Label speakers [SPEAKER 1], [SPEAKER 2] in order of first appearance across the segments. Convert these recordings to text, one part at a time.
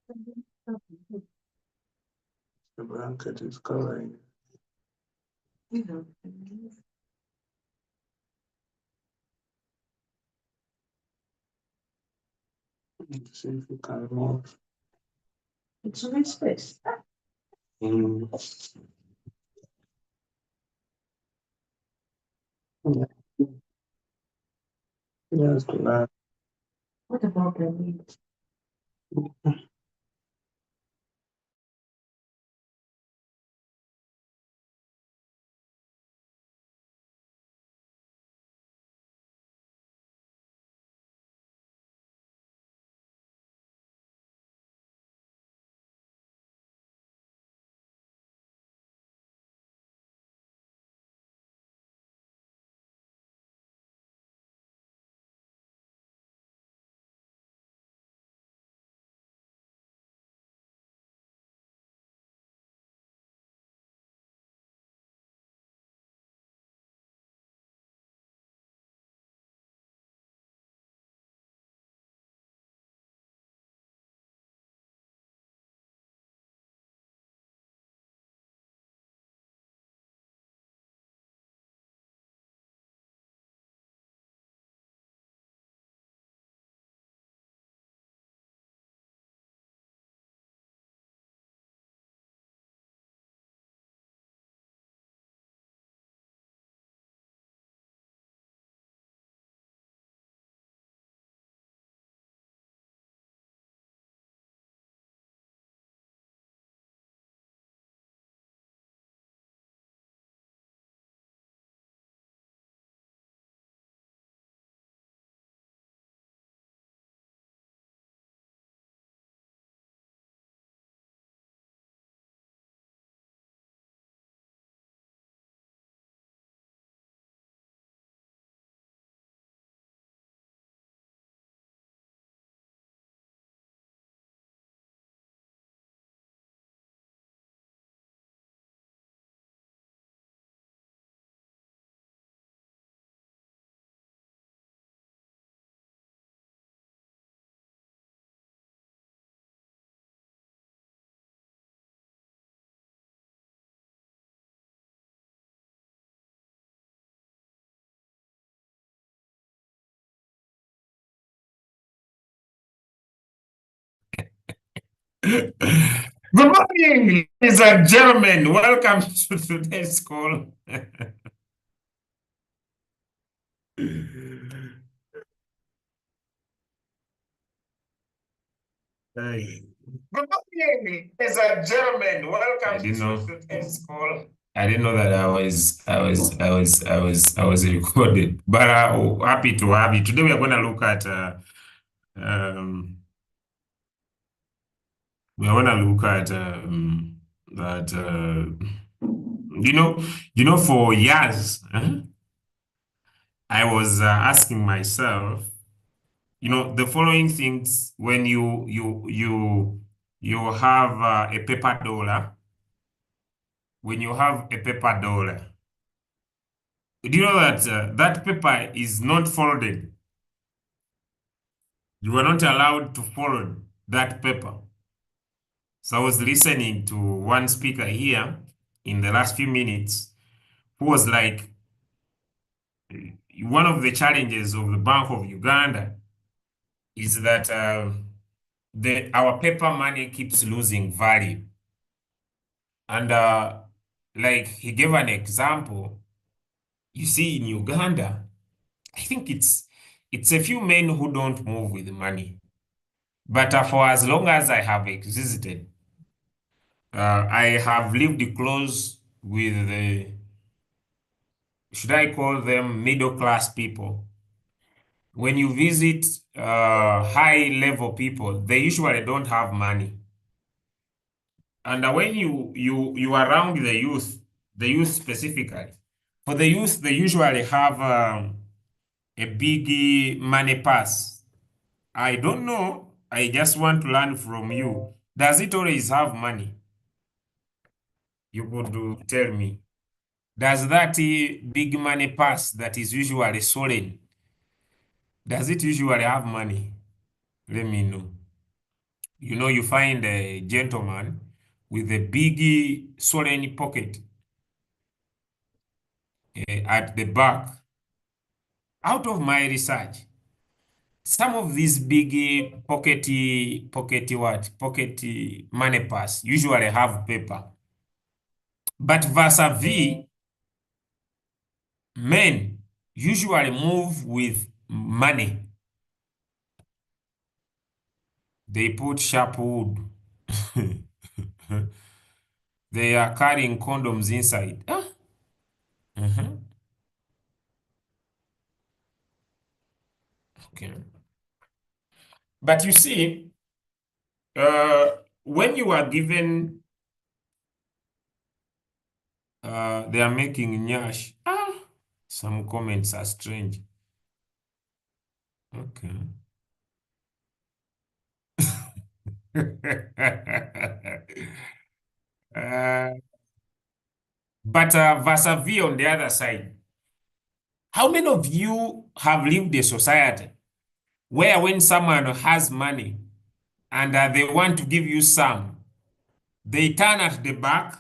[SPEAKER 1] The blanket is covering. Let's see if you can move. It's a nice space. Mm. Yeah. Yes, that. What about the meat?
[SPEAKER 2] Good morning, ladies and gentlemen. Welcome to today's call. Hey. Good morning, ladies and gentlemen. Welcome to today's call. I didn't know that I was recorded, but happy to have you. Today we are going to look at um, we are going to look at that for years I was asking myself, the following things when you have a paper dollar. When you have a paper dollar, do you know that that paper is not folded? You are not allowed to fold that paper. So I was listening to one speaker here in the last few minutes who was like, one of the challenges of the Bank of Uganda is that our paper money keeps losing value. And like he gave an example, you see in Uganda, I think it's a few men who don't move with money. But for as long as I have existed, I have lived close with the, should I call them middle class people? When you visit high level people, they usually don't have money. And when you are around the youth specifically, for the youth, they usually have a big money pass. I don't know. I just want to learn from you. Does it always have money? You could tell me. Does that big money pass that is usually stolen, does it usually have money? Let me know. You find a gentleman with a big swollen pocket at the back. Out of my research, some of these big pockety money pass usually have paper. But vis-a-vis, men usually move with money. They put sharp wood. They are carrying condoms inside. Ah. Mhm. Okay. But you see, when you are given, they are making nyash. Ah, some comments are strange. Okay. Uh, but vis-a-vis on the other side, how many of you have lived a society where when someone has money and they want to give you some, they turn at the back,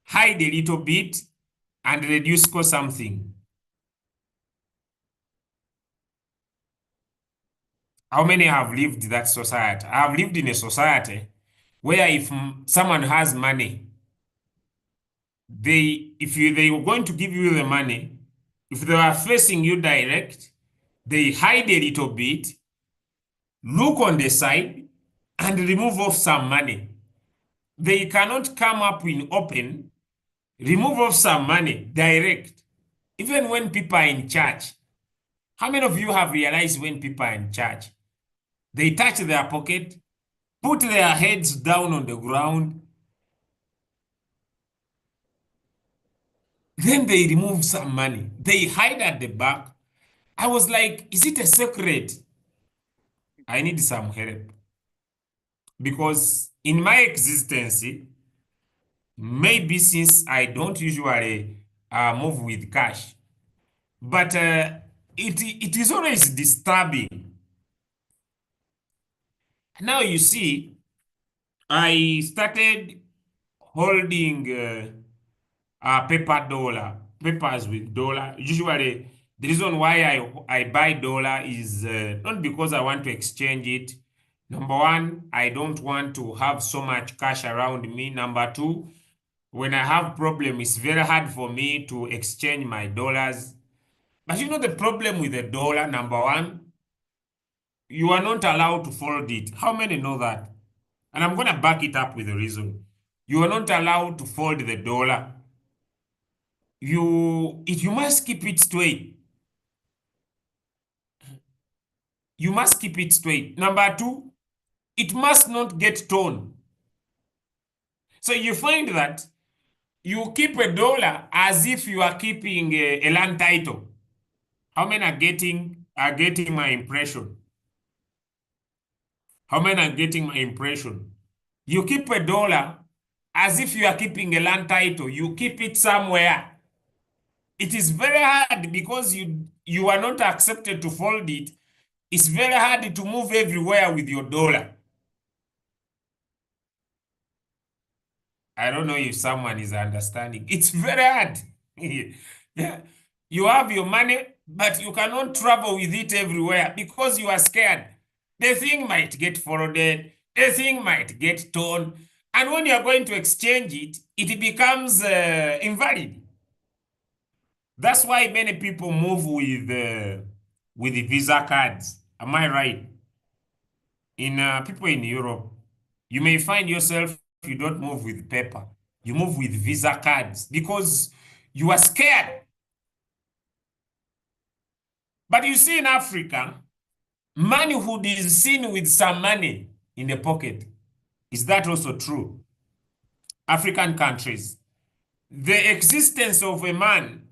[SPEAKER 2] hide a little bit, and reduce cost something? How many have lived that society? I have lived in a society where if someone has money, they were going to give you the money, if they are facing you direct, they hide a little bit, look on the side, and remove off some money. They cannot come up in open, remove off some money direct, even when people are in church. How many of you have realized when people are in church, they touch their pocket, put their heads down on the ground, then they remove some money. They hide at the back. I was like, is it a secret? I need some help. Because in my existence, maybe since I don't usually move with cash, but it is always disturbing. Now you see, I started holding paper dollar, papers with dollar. Usually, the reason why I buy dollar is not because I want to exchange it. Number one, I don't want to have so much cash around me. Number two, when I have problem, it's very hard for me to exchange my dollars. But you know the problem with the dollar, number one, you are not allowed to fold it. How many know that? And I'm going to back it up with a reason. You are not allowed to fold the dollar. You must keep it straight. You must keep it straight. Number two, it must not get torn. So you find that you keep a dollar as if you are keeping a land title. How many are getting my impression? How many are getting my impression? You keep a dollar as if you are keeping a land title. You keep it somewhere. It is very hard because you are not accepted to fold it. It's very hard to move everywhere with your dollar. I don't know if someone is understanding. It's very hard. Yeah. You have your money, but you cannot travel with it everywhere because you are scared. The thing might get folded, the thing might get torn, and when you are going to exchange it, it becomes invalid. That's why many people move with the Visa cards. Am I right? In people in Europe, you may find yourself you don't move with paper. You move with Visa cards because you are scared. But you see in Africa, manhood is seen with some money in the pocket. Is that also true? African countries, the existence of a man,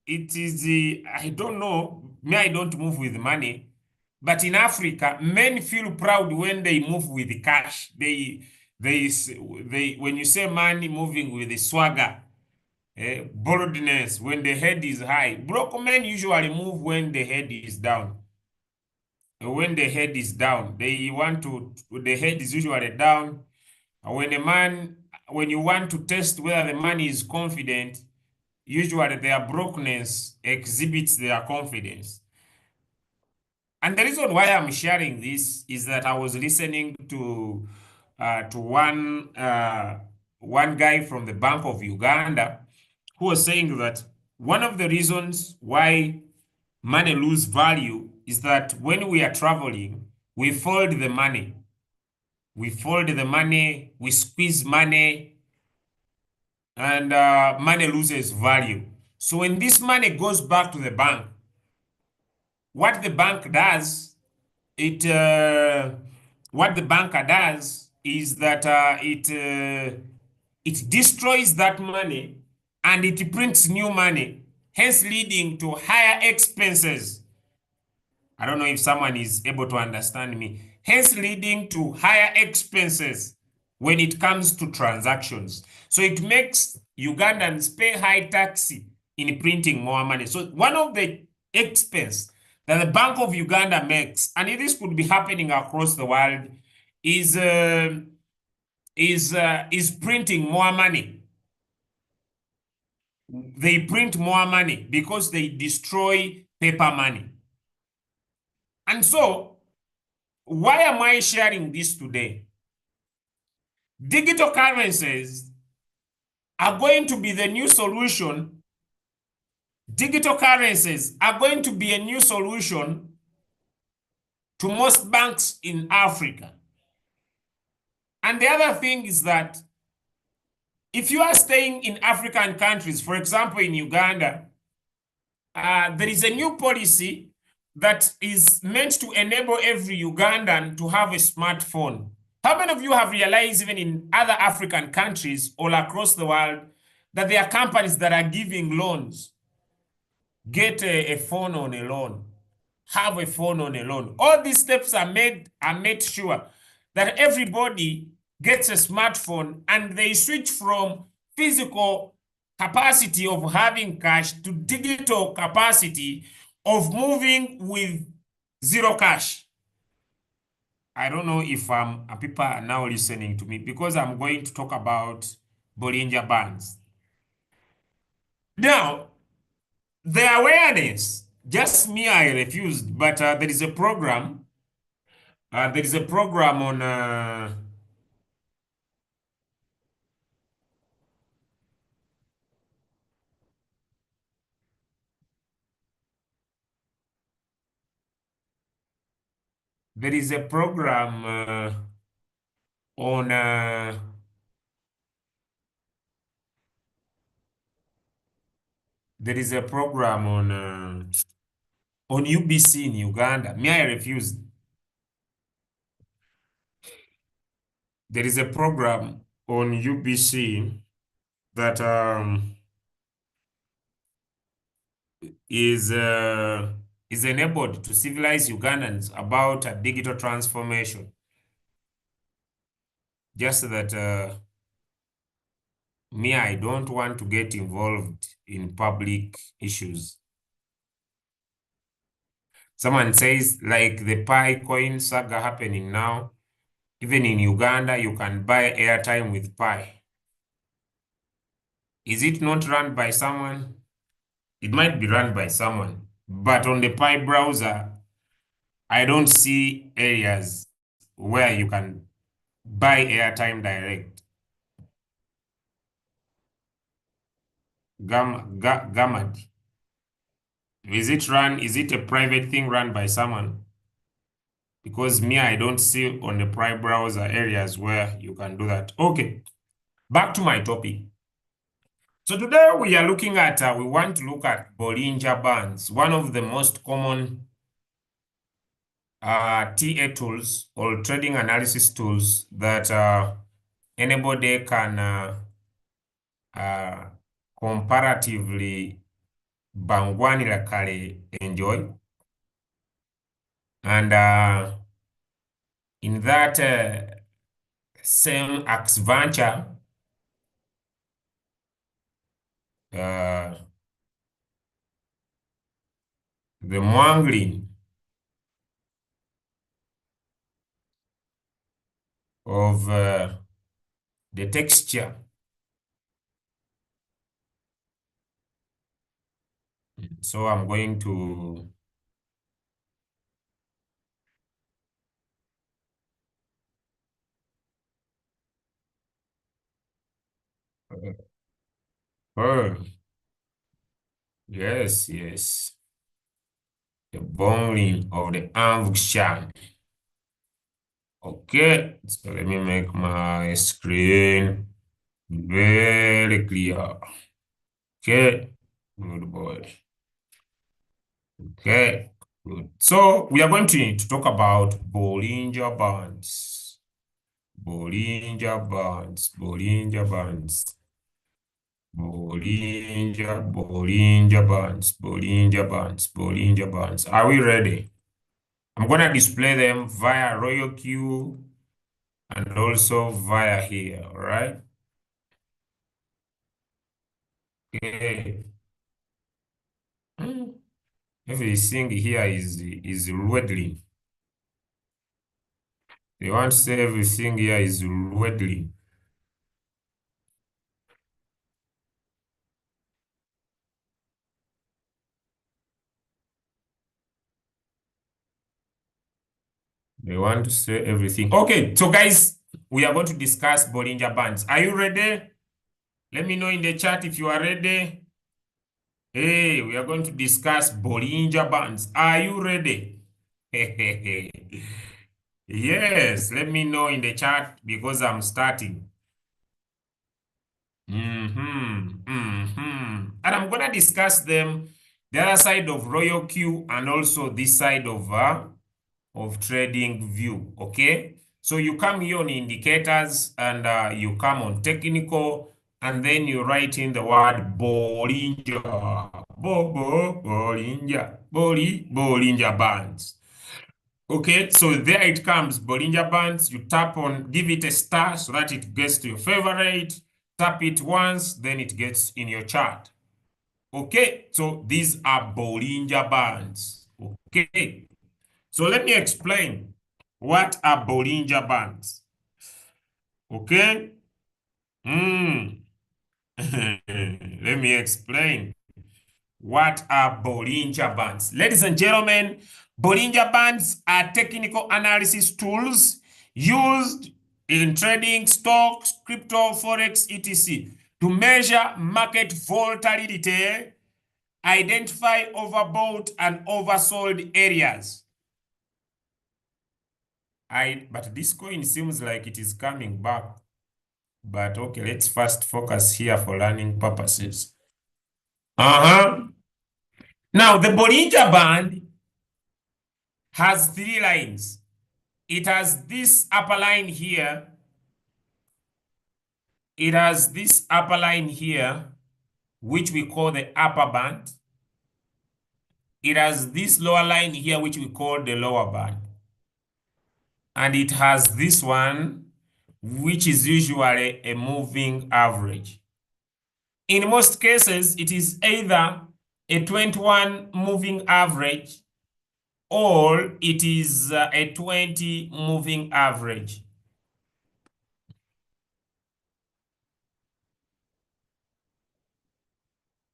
[SPEAKER 2] it is, I don't know, me, I don't move with money. But in Africa, men feel proud when they move with cash. When you say money moving with the swagger, boldness, when the head is high. Broke men usually move when the head is down. when the head is down. The head is usually down. When you want to test whether the man is confident, usually their brokenness exhibits their confidence. And the reason why I'm sharing this is that I was listening to one guy from the Bank of Uganda who was saying that one of the reasons why money lose value is that when we are traveling, we fold the money. We fold the money, we squeeze money, and money loses value. So when this money goes back to the bank, what the bank does, it what the banker does is that it destroys that money and it prints new money, hence leading to higher expenses. I don't know if someone is able to understand me. Hence leading to higher expenses when it comes to transactions. So it makes Ugandans pay high tax in printing more money. So one of the expense that the Bank of Uganda makes, and this could be happening across the world, is printing more money. They print more money because they destroy paper money. And so, why am I sharing this today? Digital currencies are going to be the new solution. Digital currencies are going to be a new solution to most banks in Africa. And the other thing is that if you are staying in African countries, for example, in Uganda, there is a new policy that is meant to enable every Ugandan to have a smartphone. How many of you have realized, even in other African countries all across the world, that there are companies that are giving loans? Get a phone on a loan. Have a phone on a loan. All these steps are made sure that everybody gets a smartphone and they switch from physical capacity of having cash to digital capacity of moving with zero cash. I don't know if people are now listening to me because I'm going to talk about Bollinger Bands. Now, the awareness, just me, I refused, but there is a program. There is a program there is a program on there is a program on UBC in Uganda. Me, I refused. There is a program on UBC that is enabled to civilize Ugandans about a digital transformation. Just that me, I don't want to get involved in public issues. Someone says, like the Pi coin saga happening now, even in Uganda, you can buy airtime with Pi. Is it not run by someone? It might be run by someone, but on the Pi browser, I don't see areas where you can buy airtime direct. Gamad. Is it a private thing run by someone? Because me, I don't see on the Pi browser areas where you can do that. Okay, back to my topic. So today we are looking at, we want to look at Bollinger Bands, one of the most common TA tools or trading analysis tools that anybody can comparatively bangwanira kale enjoy. And in that same adventure, the Mwangling of the texture. So I'm going to oh, yes, yes. The bowling of the function. Okay, so let me make my screen very clear. Okay, good boy. Okay, good. So we are going to talk about Bollinger bands. Bollinger bands, Bollinger bands, Bollinger bands, Bollinger bands, Bollinger bands. Are we ready? I'm going to display them via Royal Q and also via here, all right? Okay. Everything here is Wedley. They want to say everything here is Wedley. They want to say everything. Okay, so guys, we are going to discuss Bollinger Bands. Are you ready? Let me know in the chat if you are ready. Hey, we are going to discuss Bollinger Bands. Are you ready? Yes, let me know in the chat because I'm starting. And I'm gonna discuss them, the other side of Royal Q and also this side of trading view. Okay, so you come here on indicators and you come on technical, and then you write in the word Bollinger, Bollinger, Bollinger bands. Okay, so there it comes, Bollinger Bands. You tap on, give it a star so that it gets to your favorite. Tap it once, then it gets in your chart. Okay, so these are Bollinger Bands. Okay, so let me explain what are Bollinger Bands. Okay, let me explain. What are Bollinger Bands? Ladies and gentlemen, Bollinger Bands are technical analysis tools used in trading stocks, crypto, forex, etc. to measure market volatility, identify overbought and oversold areas. But this coin seems like it is coming back. But okay, let's first focus here for learning purposes. Now, the Bollinger Band has three lines. It has this upper line here. It has this upper line here, which we call the upper band. It has this lower line here, which we call the lower band. And it has this one, which is usually a moving average. In most cases, it is either a 21 moving average or it is a 20 moving average.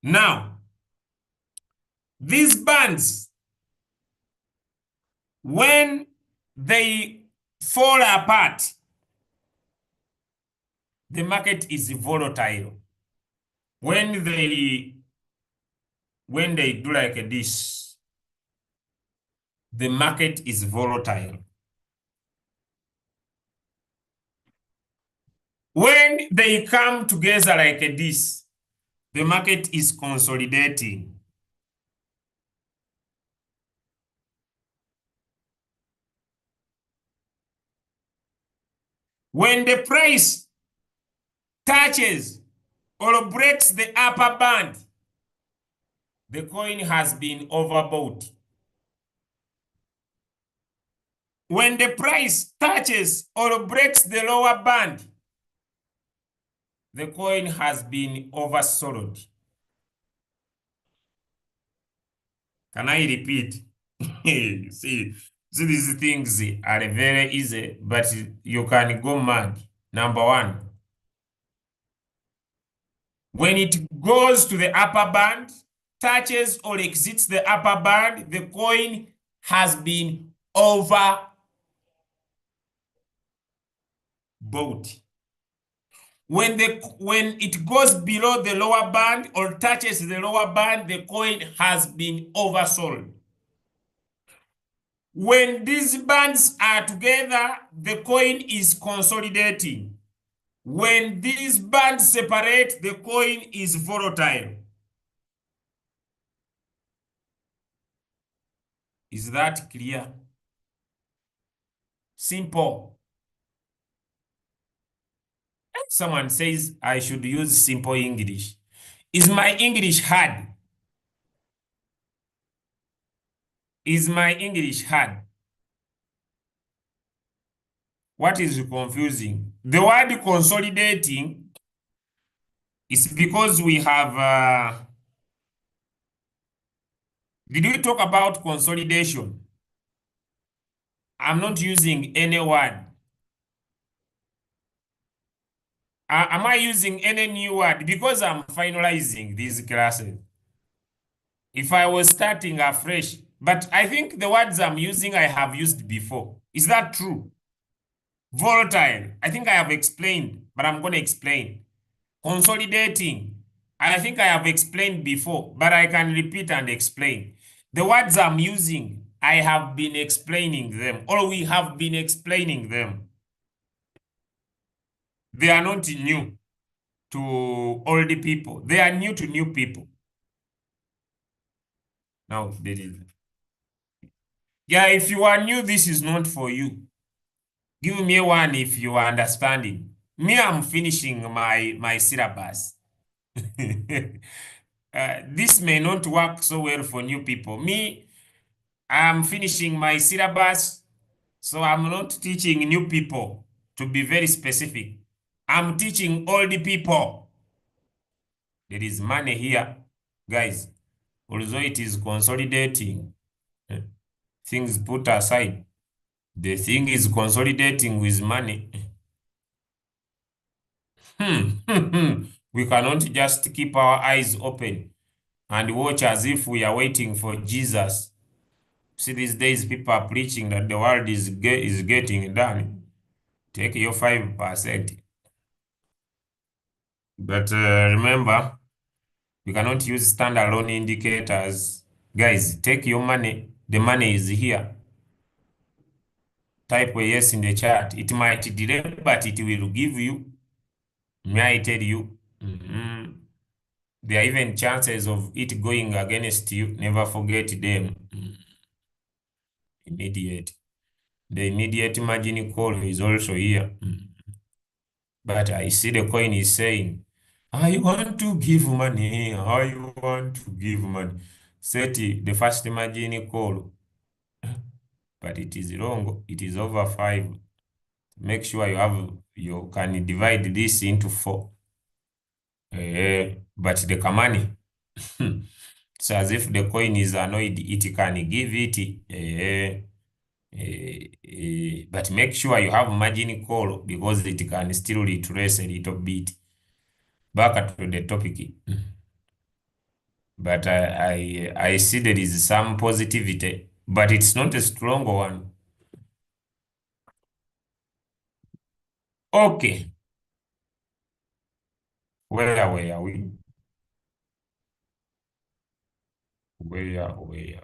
[SPEAKER 2] Now, these bands, when they fall apart, the market is volatile. When they do like this, the market is volatile. When they come together like this, the market is consolidating. When the price touches or breaks the upper band, the coin has been overbought. When the price touches or breaks the lower band, the coin has been oversold. Can I repeat? You see, So these things are very easy, but you can go mad. Number one, when it goes to the upper band, touches or exits the upper band, the coin has been overbought. When it goes below the lower band or touches the lower band, the coin has been oversold. When these bands are together, the coin is consolidating. When these bands separate, the coin is volatile. Is that clear? Simple. Someone says I should use simple English. Is my English hard? Is my English hard? What is confusing? The word consolidating is because we have. Did we talk about consolidation? I'm not using any word. Am I using any new word? Because I'm finalizing these classes. If I was starting afresh, but I think the words I'm using I have used before. Is that true? Volatile. I think I have explained, but I'm going to explain. Consolidating. I think I have explained before, but I can repeat and explain. The words I'm using, I have been explaining them, or we have been explaining them. They are not new to old people. They are new to new people. Now, there is. Yeah, if you are new, this is not for you. Give me one if you are understanding. Me, I'm finishing my syllabus. This may not work so well for new people. Me, I'm finishing my syllabus, so I'm not teaching new people, to be very specific. I'm teaching old people. There is money here, guys. Although it is consolidating, things put aside, the thing is consolidating with money. We cannot just keep our eyes open and watch as if we are waiting for Jesus. See, these days people are preaching that the world is getting done. Take your 5%. But remember, we cannot use standalone indicators. Guys, take your money. The money is here. Type a yes in the chat. It might delay, but it will give you. May I tell you? There are even chances of it going against you. Never forget them. Immediate. The immediate margin call is also here. But I see the coin is saying, I want to give money. I want to give money. Set the first margin call. But it is wrong. It is over 5. Make sure you can divide this into 4. But the Kamani, it's as if the coin is annoyed. It can give it. But make sure you have margin call because it can still retrace a little bit. Back to the topic. But I see there is some positivity, but it's not a strong one. Okay. Where are we? Where are we?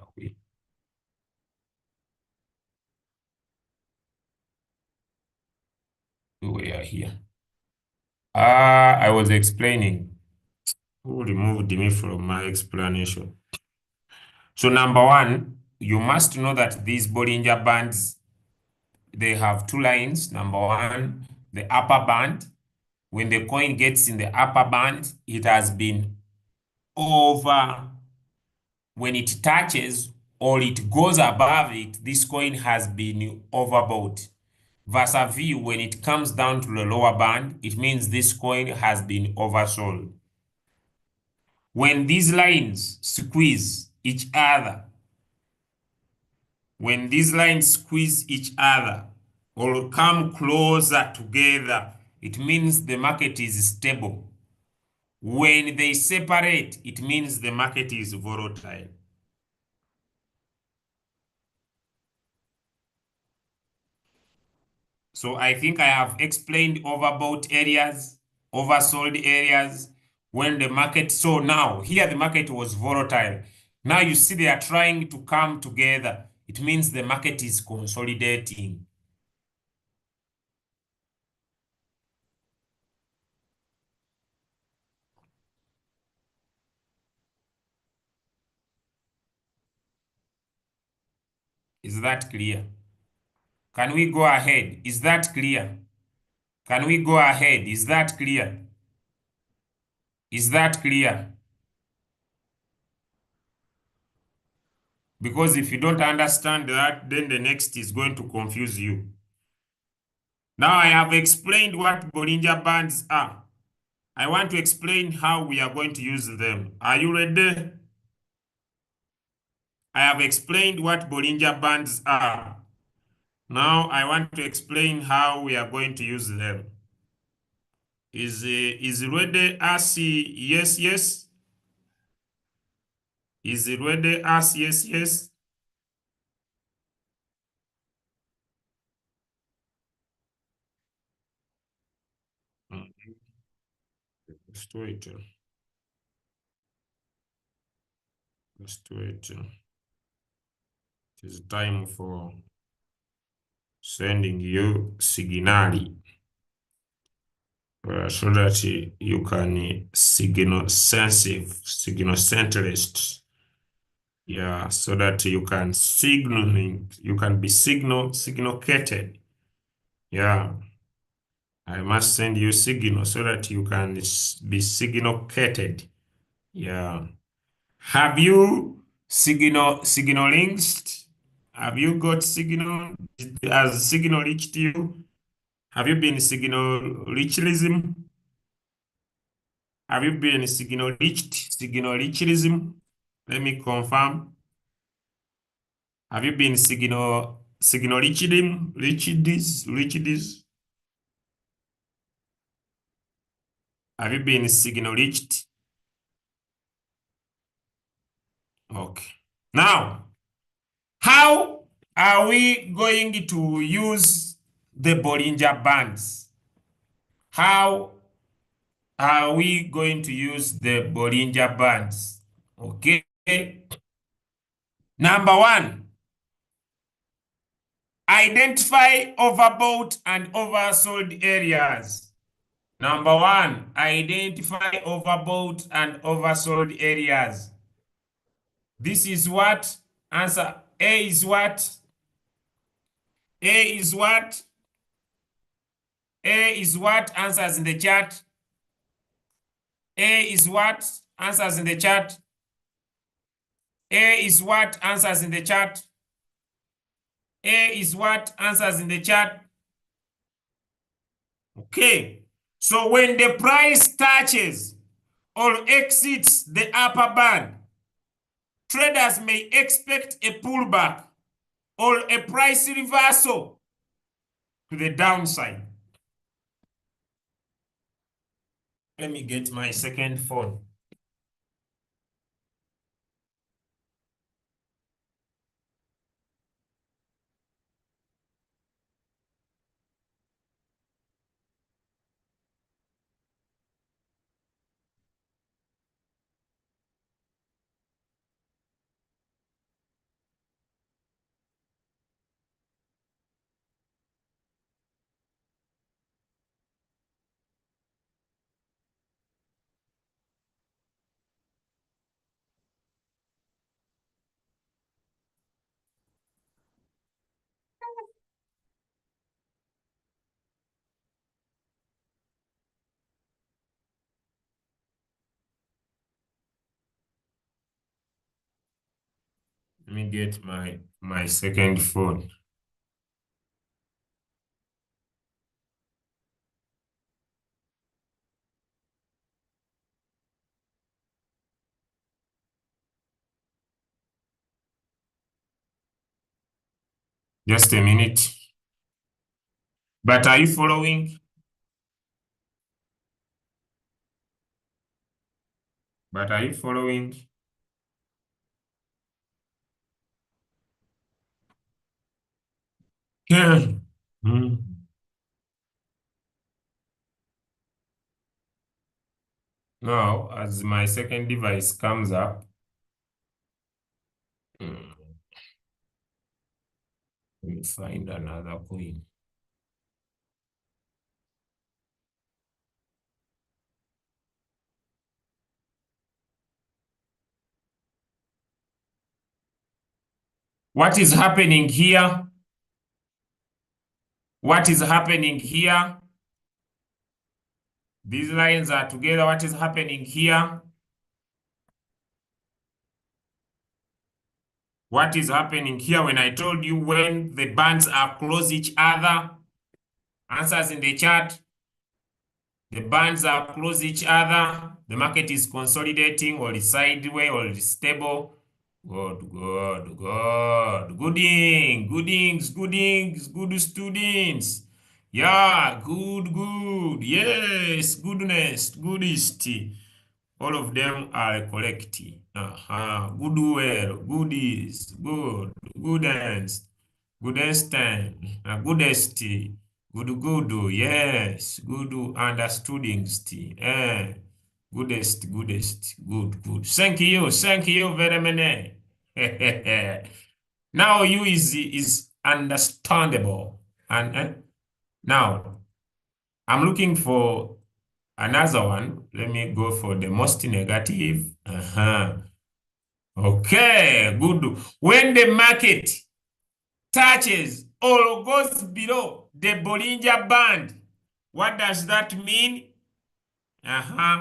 [SPEAKER 2] We are here. I was explaining. Who removed me from my explanation? So number one, you must know that these Bollinger bands, they have 2 lines. Number one, the upper band. When the coin gets in the upper band, it has been over. When it touches or it goes above it, this coin has been overbought. Vis-a-vis, when it comes down to the lower band, it means this coin has been oversold. When these lines squeeze each other, when these lines squeeze each other or come closer together, it means the market is stable. When they separate, it means the market is volatile. So I think I have explained overbought areas, oversold areas. When the market, so now here the market was volatile. Now you see they are trying to come together. It means the market is consolidating. Is that clear? Can we go ahead? Is that clear? Can we go ahead? Is that clear? Is that clear? Because if you don't understand that, then the next is going to confuse you. Now I have explained what Bollinger Bands are. I want to explain how we are going to use them. Are you ready? I have explained what Bollinger Bands are. Now I want to explain how we are going to use them. Is ready? Ask yes, yes. Is ready? Ask yes, yes. Let's do it. Let's do it. It is time for sending you signal so that you can signal sensitive, signal centrist. Yeah, so that you can signaling, you can be signal-cated. Yeah, I must send you signal so that you can be signal-cated. Yeah. Have you signaling? Have you got signal? Has signal reached you? Have you been signal reachlism? Have you been signal reached? Signal reachlism? Let me confirm. Have you been signal reaching? Reached this? Reached this? Have you been signal reached? Okay. Now, how are we going to use the Bollinger Bands? How are we going to use the Bollinger Bands? Okay. Number one, identify overbought and oversold areas. Number one, identify overbought and oversold areas. This is what? Answer A is what? A is what? A is what? Answers in the chat. A is what? Answers in the chat. A is what? Answers in the chat. A is what? Answers in the chat. Okay. So when the price touches or exits the upper band, traders may expect a pullback or a price reversal to the downside. Let me get my second phone. Let me get my second phone. Just a minute. But are you following? But are you following? Yeah. Now, as my second device comes up, let me find another coin. What is happening here? What is happening here? These lines are together. What is happening here? What is happening here when I told you when the bands are close each other? Answers in the chat. The bands are close each other. The market is consolidating or is sideways or is stable. Good, good, good. Gooding, goodings, goodings, good students. Yeah, good, good. Yes, goodness, goodest. All of them are correct. Goodwill, goodies, good, goodest, goodest, goodest, good, yes, good understanding, goodest, goodest, good, good. Thank you very much. Now you is understandable. And now I'm looking for another one. Let me go for the most negative. Okay, good. When the market touches or goes below the Bollinger Band, what does that mean?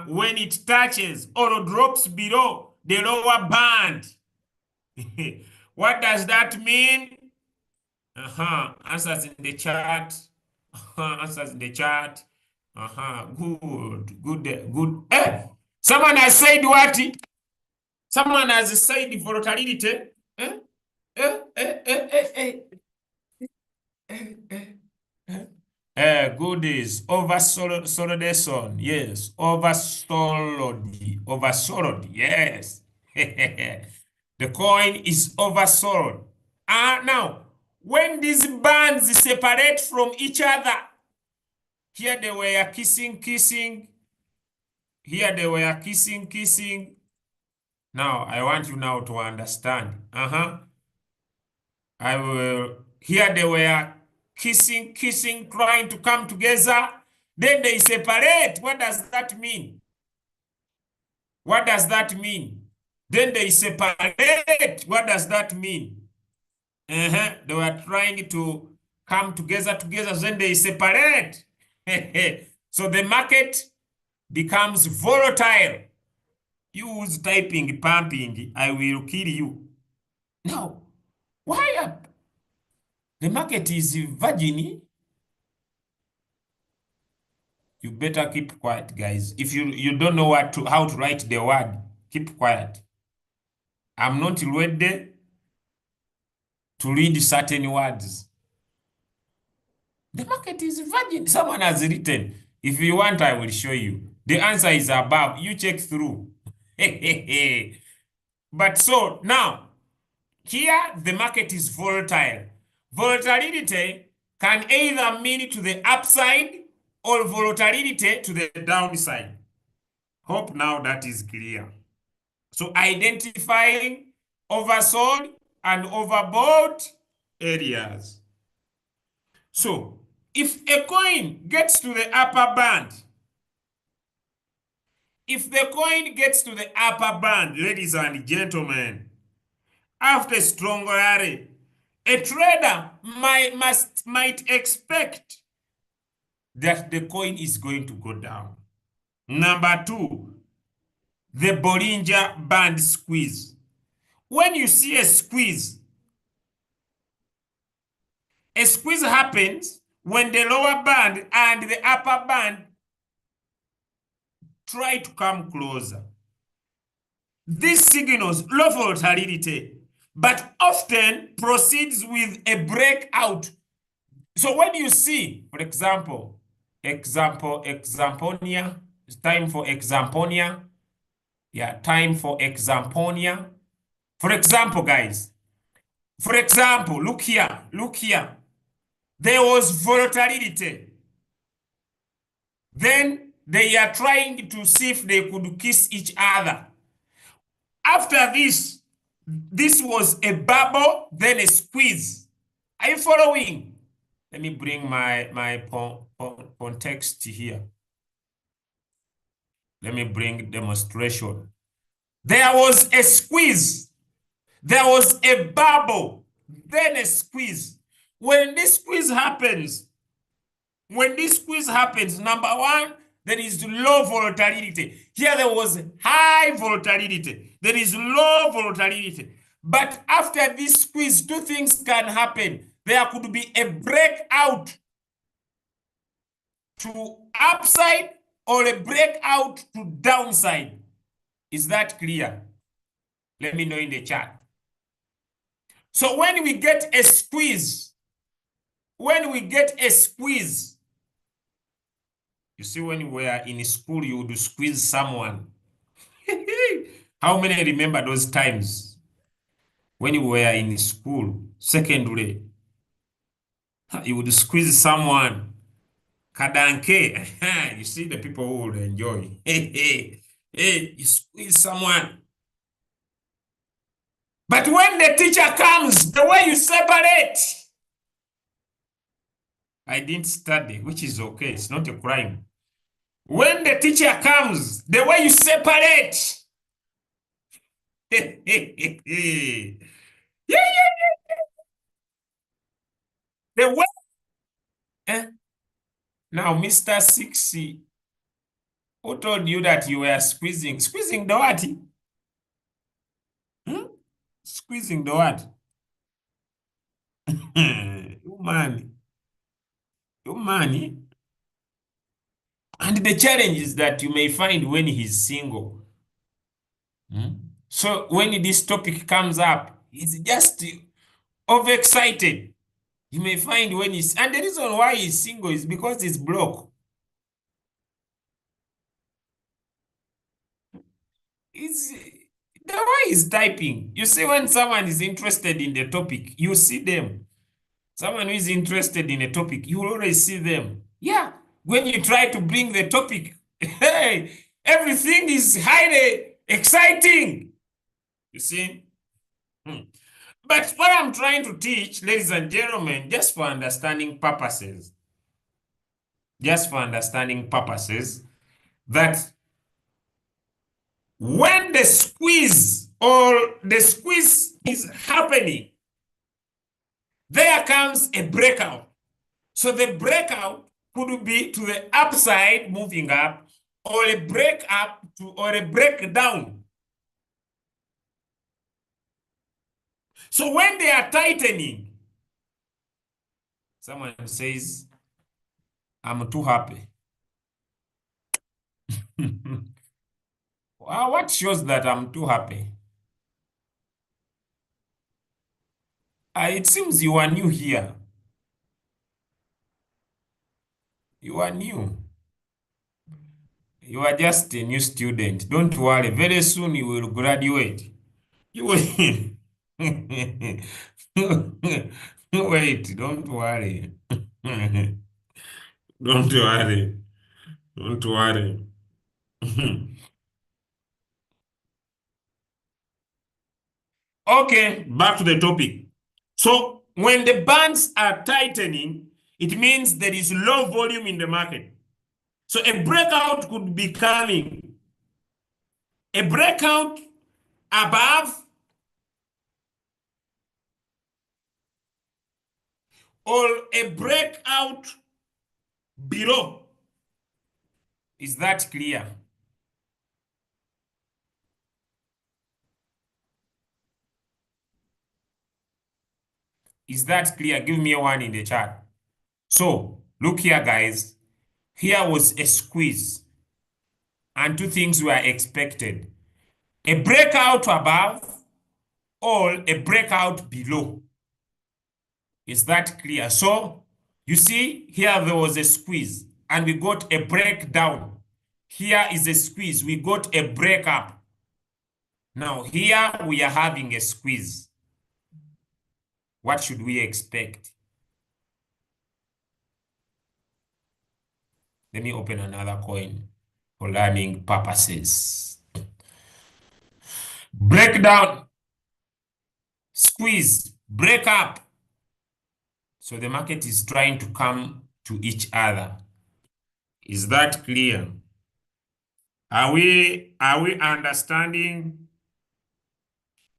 [SPEAKER 2] When it touches or drops below the lower band, what does that mean? Answers in the chat. Answers in the chat. Good, good, good. Someone has said what? Someone has said volatility. Eh? Eh? Eh? Eh? Eh? Eh? Eh? Eh? Good is over solidation. Yes. Over solid. Over solid. Yes. The coin is over solid. Now, when these bands separate from each other, here they were kissing, kissing. Here they were kissing, kissing. Now, I want you now to understand. I will. Here they were kissing, kissing, trying to come together. Then they separate. What does that mean? What does that mean? Then they separate. What does that mean? They were trying to come together, then they separate. So the market becomes volatile. You who's typing, pumping, I will kill you. Now, why the market is virgin? You better keep quiet, guys. If you don't know how to write the word, keep quiet. I'm not ready to read certain words. The market is virgin. Someone has written. If you want, I will show you. The answer is above. You check through. But so now, here the market is volatile. Volatility can either mean to the upside or volatility to the downside. Hope now that is clear. So identifying oversold and overbought areas. So if a coin gets to the upper band, ladies and gentlemen, after a strong rally, a trader might expect that the coin is going to go down. Number two, the Bollinger Band squeeze. When you see a squeeze happens when the lower band and the upper band try to come closer. This signals low volatility. but often proceeds with a breakout. So when you see, for example, examponia, it's time for examponia. Yeah, time for examponia. For example, guys, for example, look here, look here. There was volatility. Then they are trying to see if they could kiss each other. After this was a bubble, then a squeeze. Are you following? Let me bring my context here. Let me bring demonstration. There was a squeeze. There was a bubble, then a squeeze. When this squeeze happens, number one, there is low volatility. Here there was high volatility. There is low volatility. But after this squeeze, two things can happen. There could be a breakout to upside or a breakout to downside. Is that clear? Let me know in the chat. So when we get a squeeze, you see, when we were in school, you would squeeze someone. How many remember those times when you were in school, secondary? You would squeeze someone. Kadanke. You see the people who would enjoy. Hey, you squeeze someone. But when the teacher comes, the way you separate. I didn't study, which is okay. It's not a crime. When the teacher comes, the way you separate. Yeah. The way. Now, Mr. 60, who told you that you were squeezing? Squeezing the what? Hmm? Squeezing the what? You man. And the challenge is that you may find when he's single. So when this topic comes up, he's just overexcited. You may find when he's, and the reason why he's single is because he's broke. It's the way he's typing. You see, when someone is interested in the topic, you see them. Someone who is interested in a topic, you will always see them. Yeah. When you try to bring the topic, hey, everything is highly exciting. You see? But what I'm trying to teach, ladies and gentlemen, just for understanding purposes, that when the squeeze is happening, there comes a breakout. So the breakout could be to the upside, moving up, or a break up or a breakdown. So when they are tightening, someone says, I'm too happy. Well, what shows that I'm too happy? It seems you are new here. You are new. You are just a new student. Don't worry. Very soon you will graduate. You will. Wait, don't worry. Don't worry. Don't worry. Okay, back to the topic. So when the bands are tightening, it means there is low volume in the market. So a breakout could be coming. A breakout above or a breakout below. Is that clear? Is that clear? Give me a one in the chat. So look here, guys. Here was a squeeze. And two things were expected. A breakout above all a breakout below. Is that clear? So you see here there was a squeeze and we got a breakdown. Here is a squeeze. We got a breakup. Now here we are having a squeeze. What should we expect? Let me open another coin for learning purposes. Breakdown, squeeze, break up. So the market is trying to come to each other. Is that clear? Are we understanding?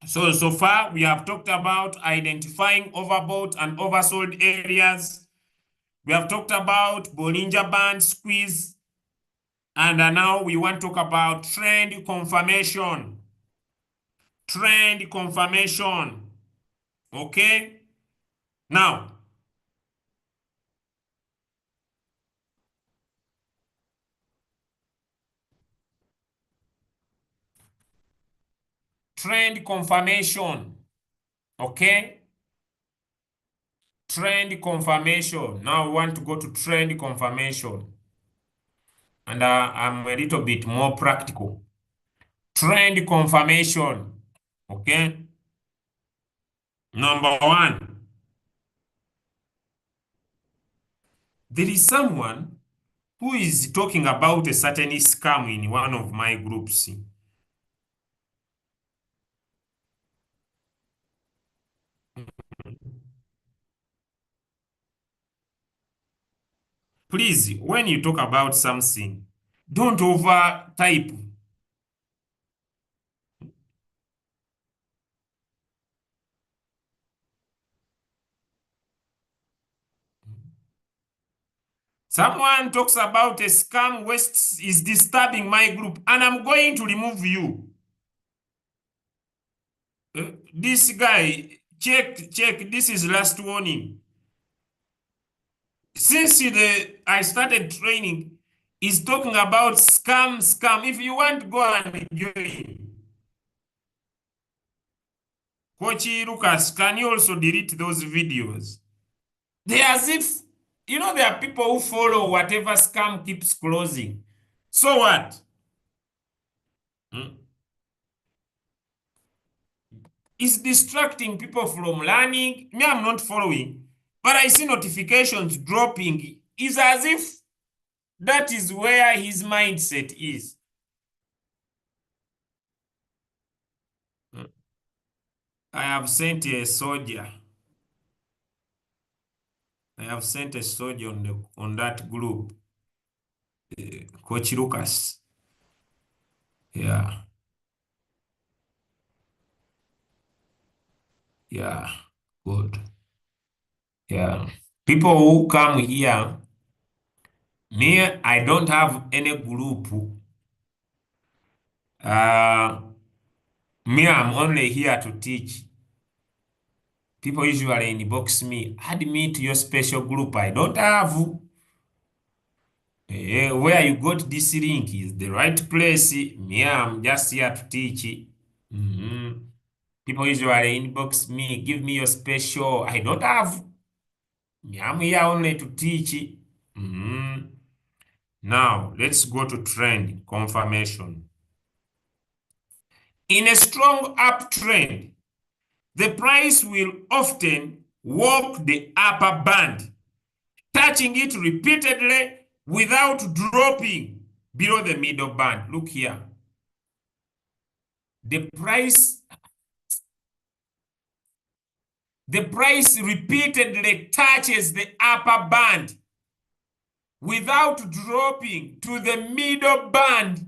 [SPEAKER 2] So far we have talked about identifying overbought and oversold areas. We have talked about Bollinger Band squeeze. And now we want to talk about trend confirmation. Trend confirmation. Okay? Now, trend confirmation. Okay? Trend confirmation. Now we want to go to trend confirmation. And I'm a little bit more practical. Trend confirmation. Okay? Number one, there is someone who is talking about a certain scam in one of my groups. Please, when you talk about something, don't over type. Someone talks about a scam West is disturbing my group, and I'm going to remove you. This guy, check, this is last warning. Since I started training, he's talking about scam. If you want to go and join. Coach Lucas, can you also delete those videos? They as if, there are people who follow whatever scam keeps closing. So what? It's distracting people from learning. Me, I'm not following, but I see notifications dropping. It's as if that is where his mindset is. I have sent a soldier. I have sent a soldier on that group. Coach Lucas. Yeah. Yeah. Good. Yeah. People who come here, me, I don't have any group. Me, I'm only here to teach. People usually inbox me, add me to your special group. I don't have. Where you got this link is the right place. Me, I'm just here to teach. People usually inbox me, give me your special. I don't have. Me, I'm here only to teach. Now, let's go to trend confirmation. In a strong uptrend, the price will often walk the upper band, touching it repeatedly without dropping below the middle band. Look here. The price repeatedly touches the upper band without dropping to the middle band.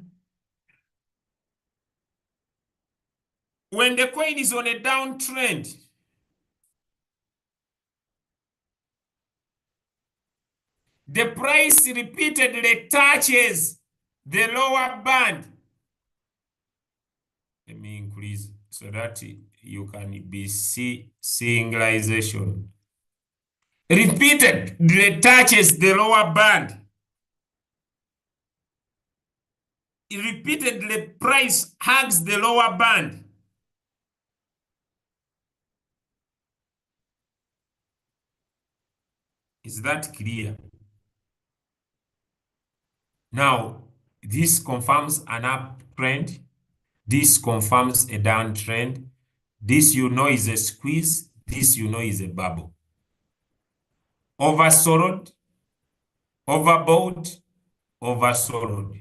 [SPEAKER 2] When the coin is on a downtrend, the price repeatedly touches the lower band. Let me increase so that you can be singularization. Repeatedly touches the lower band. Repeatedly price hugs the lower band. Is that clear? Now, this confirms an uptrend. This confirms a downtrend. This you know is a squeeze. This you know is a bubble. Oversold, overbought, oversold.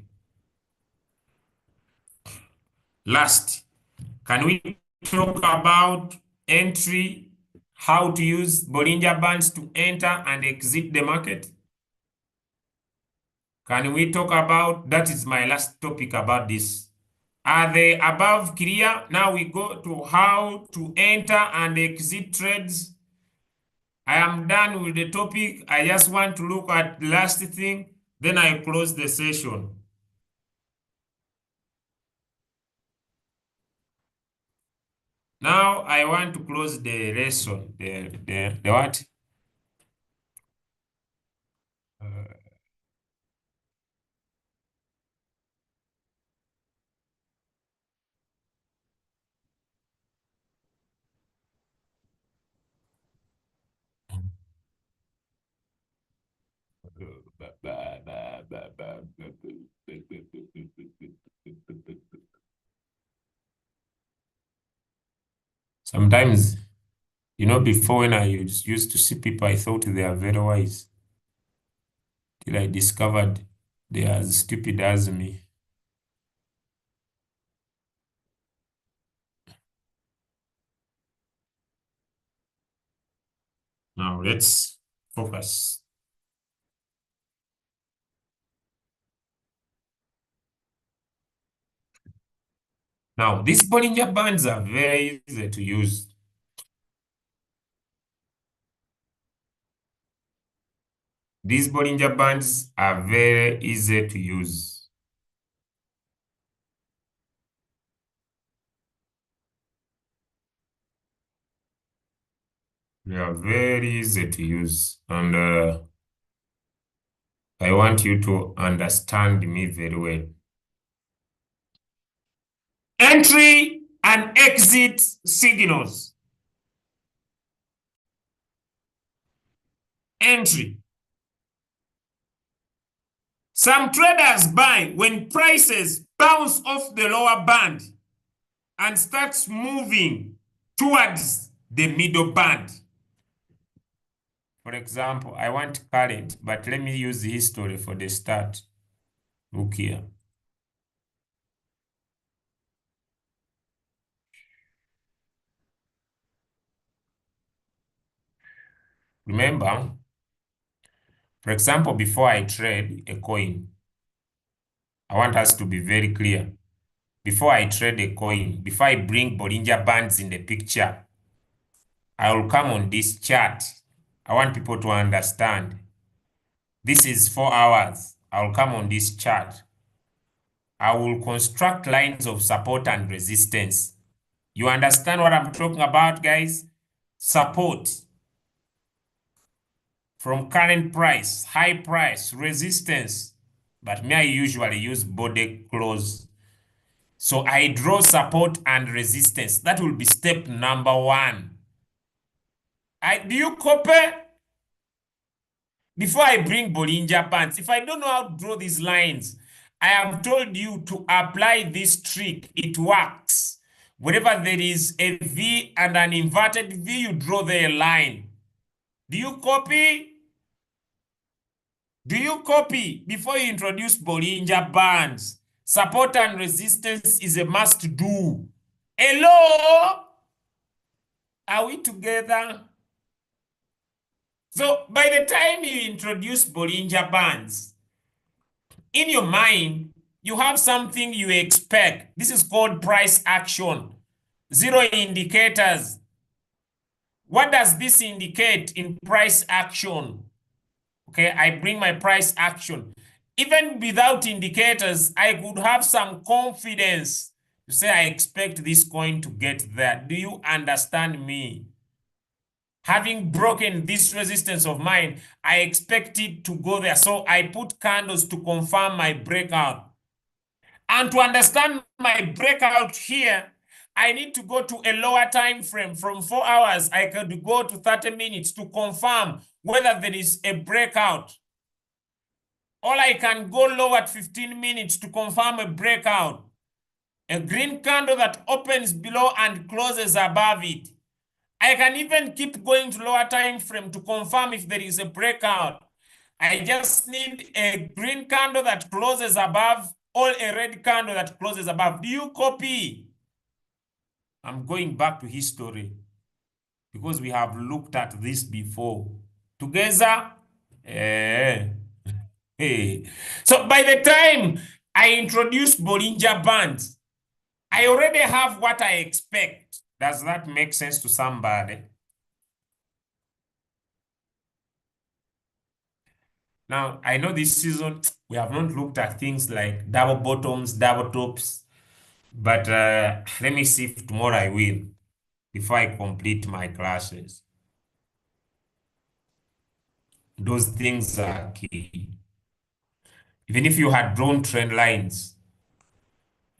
[SPEAKER 2] Last, can we talk about entry, how to use Bollinger Bands to enter and exit the market? Can we talk about, that is my last topic about this. Are the above clear? Now we go to how to enter and exit trades. I am done with the topic. I just want to look at the last thing, then I close the session. Now I want to close the lesson. The what? Sometimes, before when I used to see people, I thought they are very wise. Till I discovered they are as stupid as me. Now let's focus. Now, these Bollinger Bands are very easy to use. These Bollinger Bands are very easy to use. They are very easy to use. And I want you to understand me very well. Entry and exit signals. Entry. Some traders buy when prices bounce off the lower band and starts moving towards the middle band. For example, I want current, but let me use the history for the start. Look here. Remember, for example, before I trade a coin, I want us to be very clear. Before I trade a coin, before I bring Bollinger Bands in the picture, I will come on this chart. I want people to understand. This is 4 hours. I will come on this chart. I will construct lines of support and resistance. You understand what I'm talking about, guys? Support from current price, high price, resistance. But me, I usually use body close. So I draw support and resistance. That will be step number 1. Do you copy? Before I bring Bollinger Bands, if I don't know how to draw these lines, I have told you to apply this trick. It works. Wherever there is a V and an inverted V, you draw the line. Do you copy? Do you copy before you introduce Bollinger Bands? Support and resistance is a must do. Hello? Are we together? So by the time you introduce Bollinger Bands, in your mind, you have something you expect. This is called price action. 0 indicators. What does this indicate in price action? Okay, I bring my price action. Even without indicators, I could have some confidence to say I expect this coin to get there. Do you understand me? Having broken this resistance of mine, I expect it to go there. So I put candles to confirm my breakout. And to understand my breakout here, I need to go to a lower time frame. From 4 hours, I could go to 30 minutes to confirm whether there is a breakout. Or I can go low at 15 minutes to confirm a breakout. A green candle that opens below and closes above it. I can even keep going to lower time frame to confirm if there is a breakout. I just need a green candle that closes above or a red candle that closes above. Do you copy? I'm going back to history because we have looked at this before. Together? Eh. Hey. So by the time I introduce Bollinger Bands, I already have what I expect. Does that make sense to somebody? Now, I know this season we have not looked at things like double bottoms, double tops, but let me see if tomorrow I will before I complete my classes. Those things are key. Even if you had drawn trend lines,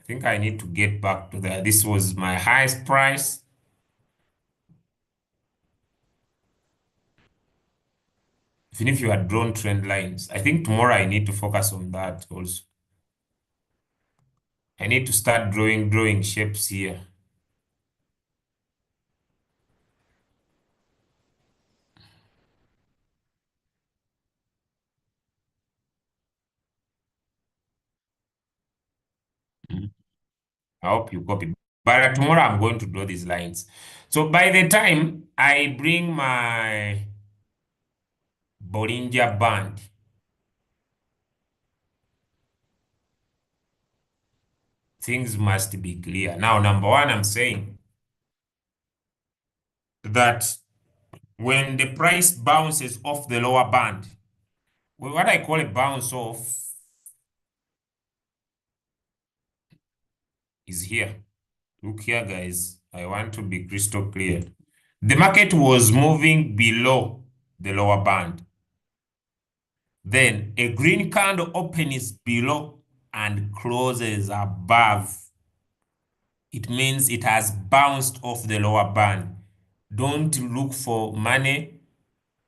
[SPEAKER 2] I think I need to get back to that. This was my highest price. Even if you had drawn trend lines, I think tomorrow I need to focus on that also. I need to start drawing shapes here. Mm. I hope you copy. But tomorrow I'm going to draw these lines. So by the time I bring my Bollinger Band, things must be clear. Now, number one, I'm saying that when the price bounces off the lower band, well, what I call a bounce off is here. Look here, guys. I want to be crystal clear. The market was moving below the lower band. Then a green candle opens below and closes above. It means it has bounced off the lower band. Don't look for money.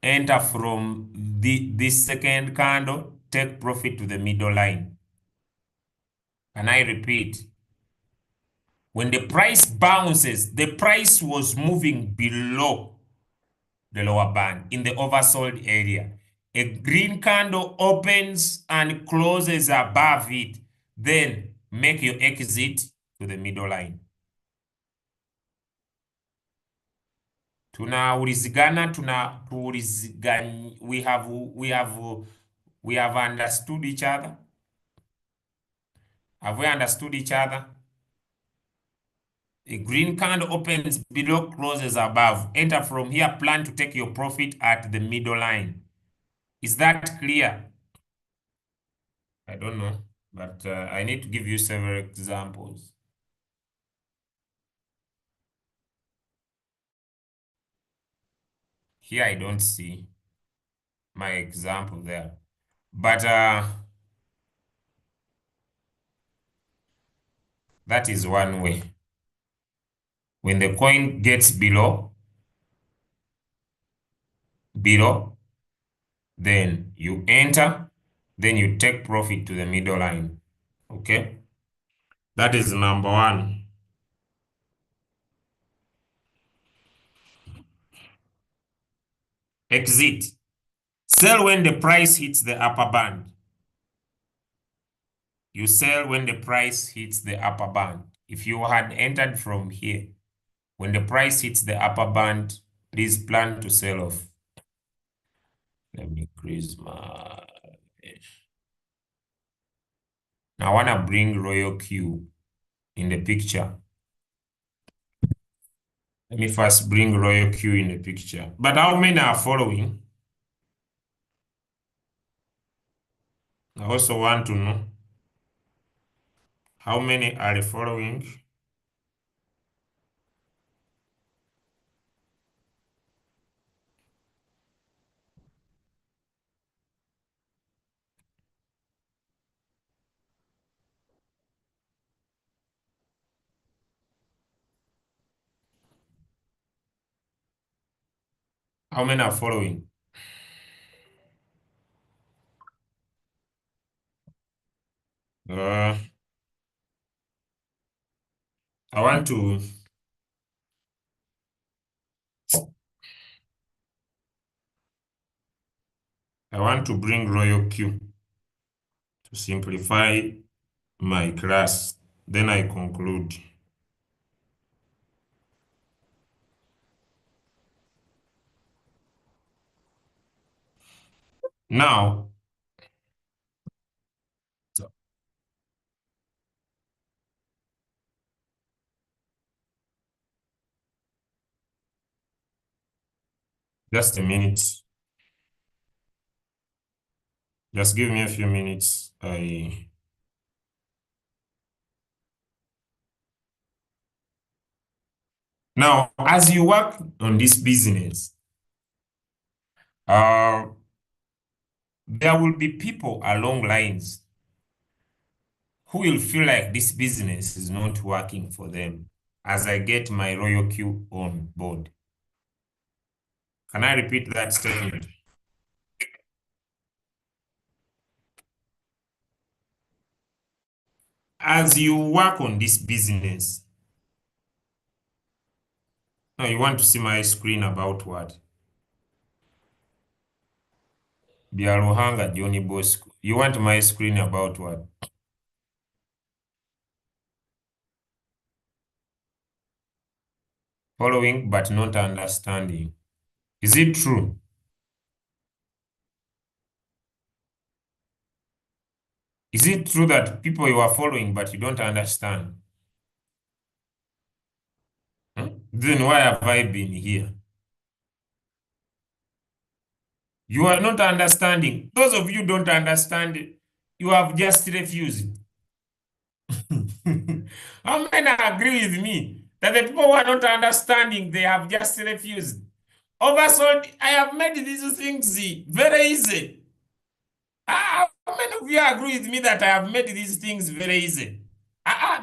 [SPEAKER 2] Enter from this second candle, take profit to the middle line. And I repeat, when the price bounces, the price was moving below the lower band in the oversold area. A green candle opens and closes above it. Then make your exit to the middle line. We have understood each other. Have we understood each other? A green candle opens below, closes above. Enter from here, plan to take your profit at the middle line. Is that clear? I don't know, but I need to give you several examples. Here I don't see my example there. But that is one way. When the coin gets below, then you enter, then you take profit to the middle line. Okay? That is number one. Exit. Sell when the price hits the upper band. You sell when the price hits the upper band. If you had entered from here, when the price hits the upper band, please plan to sell off. Let me increase my... Now I want to bring Royal Q in the picture. Let me first bring Royal Q in the picture. But how many are following? I also want to know how many are following. How many are following? Uh, I want to bring Royal Q to simplify my class. Then I conclude. Now, so just a minute. Just give me a few minutes. Now, as you work on this business, uh, there will be people along lines who will feel like this business is not working for them as I get my Royal Q on board. Can I repeat that statement? As you work on this business, now you want to see my screen about what? Biaruhanga Johnny Bosco. You want my screen about what? Following but not understanding. Is it true? Is it true that people you are following but you don't understand? Hmm? Then why have I been here? You are not understanding. Those of you don't understand, you have just refused. How many agree with me that the people who are not understanding, they have just refused? Oversold, I have made these things very easy. How many of you agree with me that I have made these things very easy?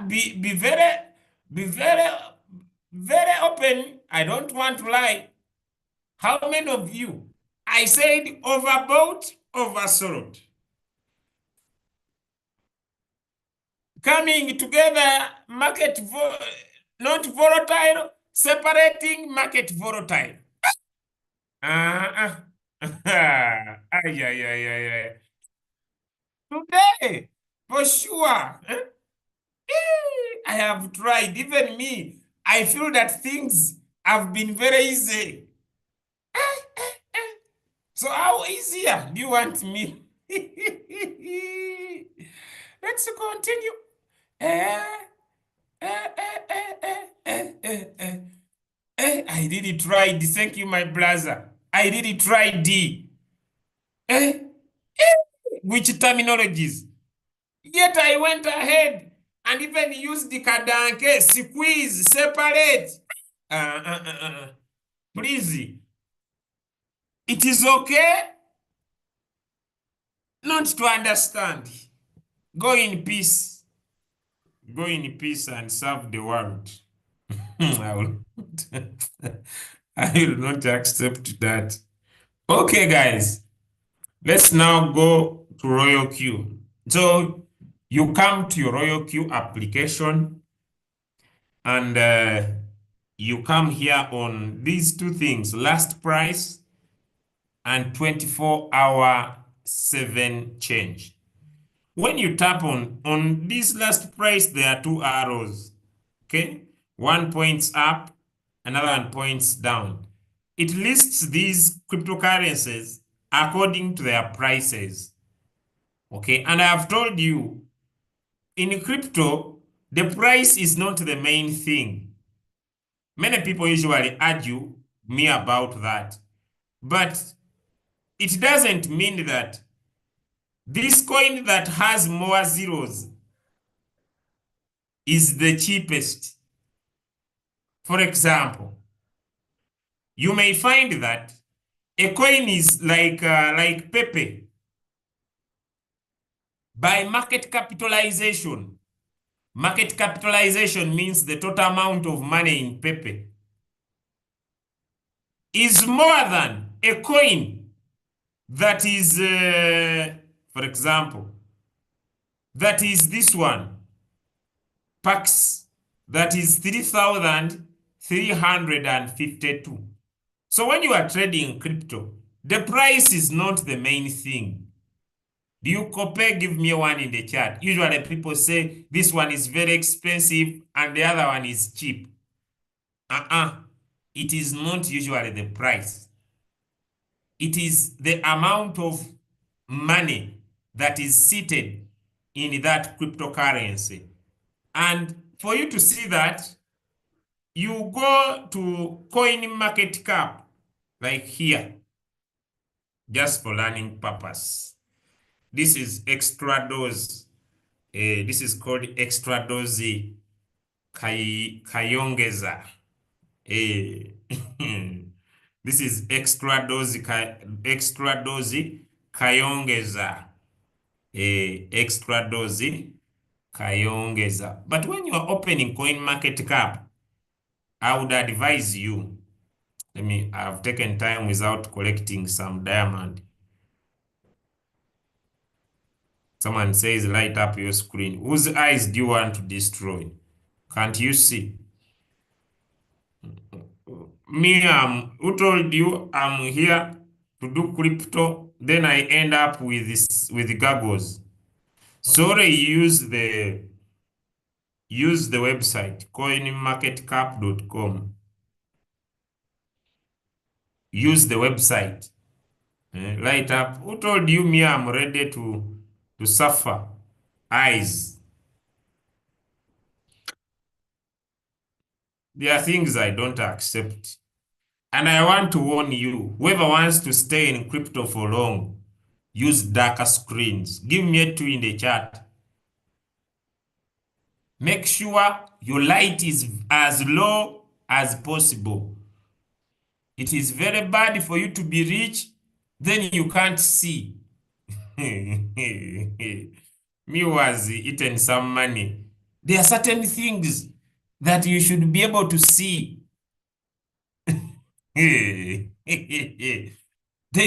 [SPEAKER 2] Be very, very open. I don't want to lie. How many of you? I said overbought, oversold. Coming together, not volatile, separating market volatile. Uh, ay, ay, ay, ay, ay. Today, for sure. I have tried, even me. I feel that things have been very easy. So how easier do you want me? Let's continue. Eh, I did it right. Thank you, my brother. I did it right, D. Eh, which terminologies? Yet I went ahead and even used the kadanke, squeeze, separate. Please, it is okay not to understand. Go in peace. Go in peace and serve the world. I will I will not accept that. Okay, guys, let's now go to Royal Q. So you come to your Royal Q application and you come here on these two things, last price and 24-hour 7 change. When you tap on this last price, there are two arrows. Okay, one points up, another one points down. It lists these cryptocurrencies according to their prices. Okay, and I have told you in crypto, the price is not the main thing. Many people usually argue me about that, but it doesn't mean that this coin that has more zeros is the cheapest. For example, you may find that a coin is like Pepe by market capitalization. Market capitalization means the total amount of money in Pepe. is more than a coin that is, for example, that is this one, Pax, that is 3,352. So when you are trading crypto, the price is not the main thing. Do you compare? Give me one in the chat. Usually people say this one is very expensive and the other one is cheap. It is not usually the price. It is the amount of money that is seated in that cryptocurrency. And for you to see that, you go to coin market cap, like here, just for learning purpose. This is extra dose. This is called extra dose kayongeza. This is extra dose kayongeza. Extra dose kayongeza. But when you are opening coin market cap, I would advise you. I've taken time without collecting some diamond. Someone says, light up your screen. Whose eyes do you want to destroy? Can't you see? Me, who told you I'm here to do crypto? Then I end up with this, with goggles. Sorry, use the website coinmarketcap.com. Use the website. Light up. Who told you me I'm ready to suffer? Eyes. There are things I don't accept. And I want to warn you, whoever wants to stay in crypto for long, use darker screens. Give me a 2 in the chat. Make sure your light is as low as possible. It is very bad for you to be rich, then you can't see. Me was eating some money. There are certain things that you should be able to see. They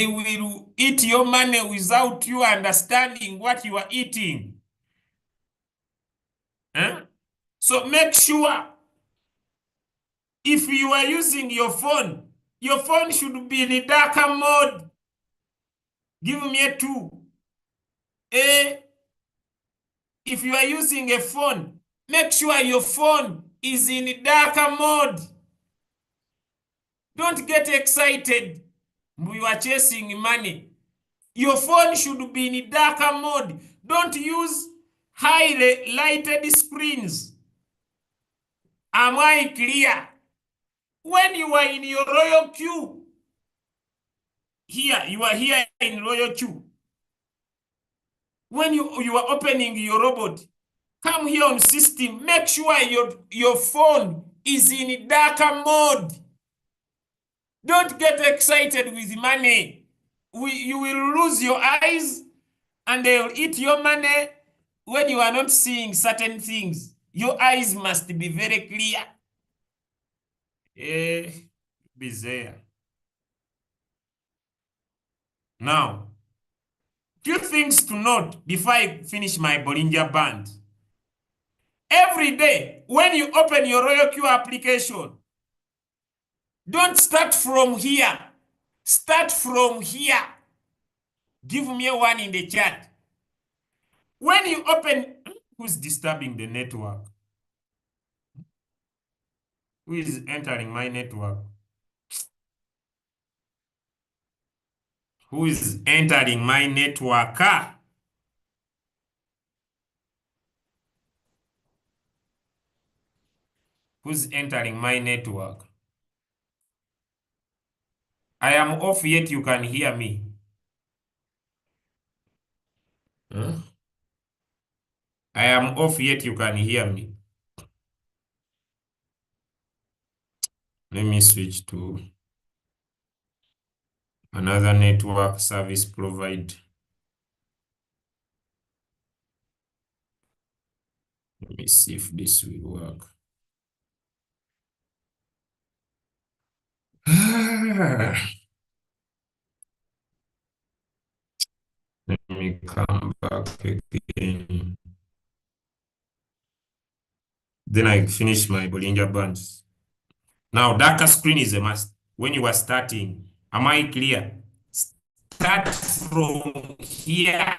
[SPEAKER 2] will eat your money without you understanding what you are eating. So make sure if you are using your phone should be in a darker mode. Give me a 2. If you are using a phone, make sure your phone is in darker mode. Don't get excited. You are chasing money. Your phone should be in darker mode. Don't use highly lighted screens. Am I clear? When you are in your royal queue, here, you are here in royal queue. When you are opening your robot, come here on system, make sure your phone is in darker mode. Don't get excited with money. You will lose your eyes and they will eat your money when you are not seeing certain things. Your eyes must be very clear. Be there. Now, few things to note before I finish my Bollinger Band. Every day, when you open your RoyalQ application, don't start from here. Start from here. Give me a 1 in the chat. When you open, who's disturbing the network? Who is entering my network? Who is entering my network? Who's entering my network? I am off yet you can hear me. Huh? I am off yet you can hear me. Let me switch to another network service provider. Let me see if this will work. Let me come back again. Then I finish my Bollinger Bands. Now, darker screen is a must. When you are starting, am I clear? Start from here.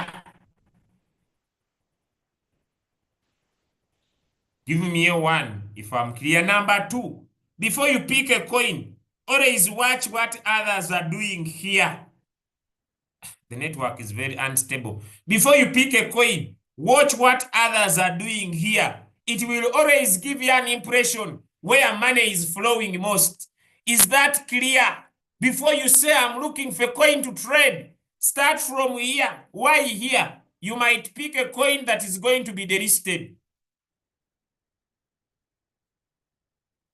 [SPEAKER 2] Give me a 1 if I'm clear. Number 2, before you pick a coin, always watch what others are doing here. The network is very unstable. Before you pick a coin, watch what others are doing here. It will always give you an impression where money is flowing most. Is that clear? Before you say, I'm looking for a coin to trade, start from here. Why here? You might pick a coin that is going to be delisted.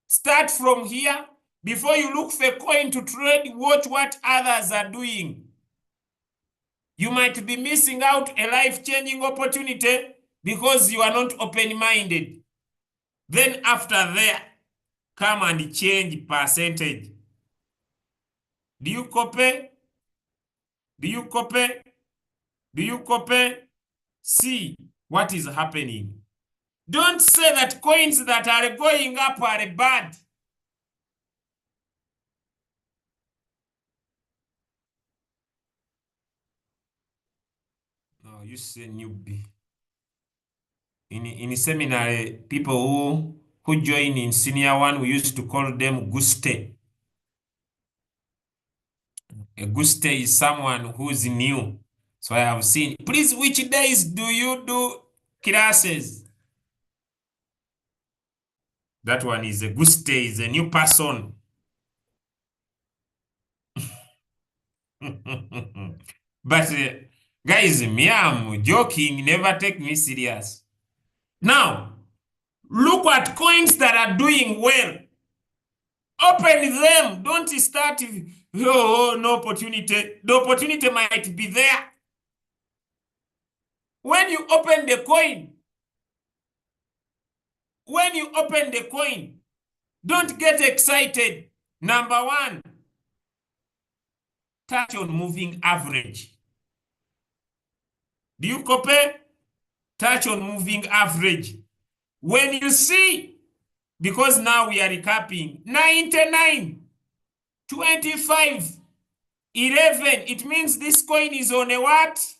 [SPEAKER 2] Start from here. Before you look for a coin to trade, watch what others are doing. You might be missing out a life-changing opportunity because you are not open-minded. Then after there, come and change percentage. Do you copy? Do you copy? Do you copy? See what is happening. Don't say that coins that are going up are bad. No, you say newbie. In seminary, people who join in senior one, we used to call them guste. A guste is someone who's new. So I have seen, please, which days do you do classes? That one is a guste, is a new person. But guys, me, I'm joking, never take me serious. Now, look at coins that are doing well. Open them. Don't start, oh, no opportunity. The opportunity might be there. When you open the coin, don't get excited. Number 1, touch on moving average. Do you copy? Touch on moving average. When you see, because now we are recapping, 99, 25, 11, it means this coin is on a what?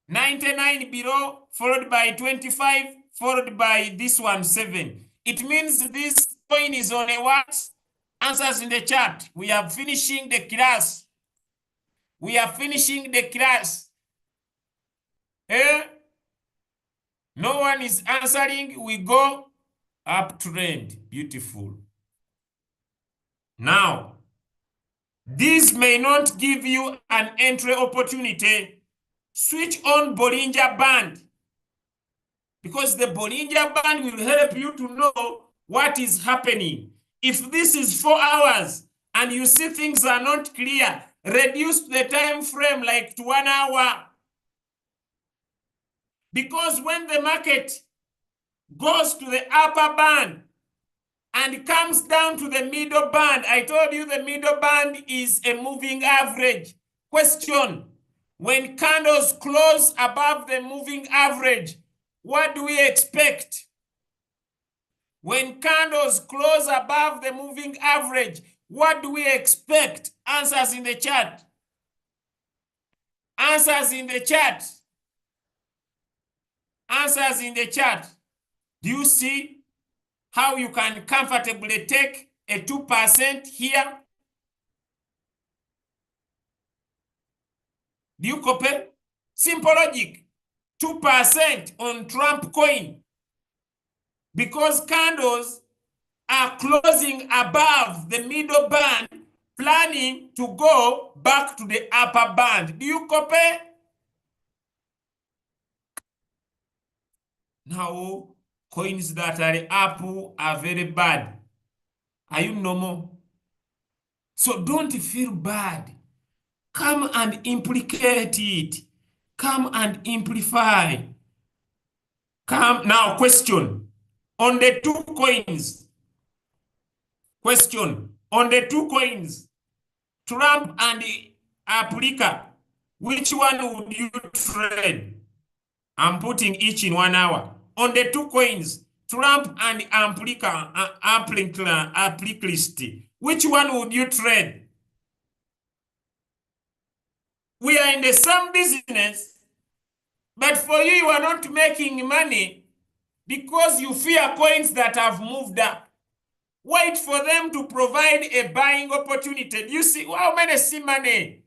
[SPEAKER 2] 99 below, followed by 25, followed by this one, 7. It means this coin is on a what? Answers in the chat. We are finishing the class. We are finishing the class. Eh? No one is answering. We go uptrend. Beautiful. Now, this may not give you an entry opportunity. Switch on Bollinger Band, because the Bollinger Band will help you to know what is happening. If this is 4 hours and you see things are not clear, reduce the time frame like to 1 hour. Because when the market goes to the upper band and comes down to the middle band, I told you the middle band is a moving average. Question: when candles close above the moving average, what do we expect? When candles close above the moving average, what do we expect? Answers in the chat. Answers in the chat. Answers in the chat. Do you see how you can comfortably take a 2% here? Do you copy? Simple logic. 2% on Trump coin. Because candles are closing above the middle band, planning to go back to the upper band. Do you copy? Now, coins that are up are very bad. Are you normal? So don't feel bad. Come and implicate it. Come and amplify. Come now, question. On the 2 coins, question. On the two coins, Trump and Aplica, which one would you trade? I'm putting each in 1 hour. On the two coins, Trump and Applicist, which one would you trade? We are in the same business, but for you, you are not making money because you fear coins that have moved up. Wait for them to provide a buying opportunity. You see, how many see money?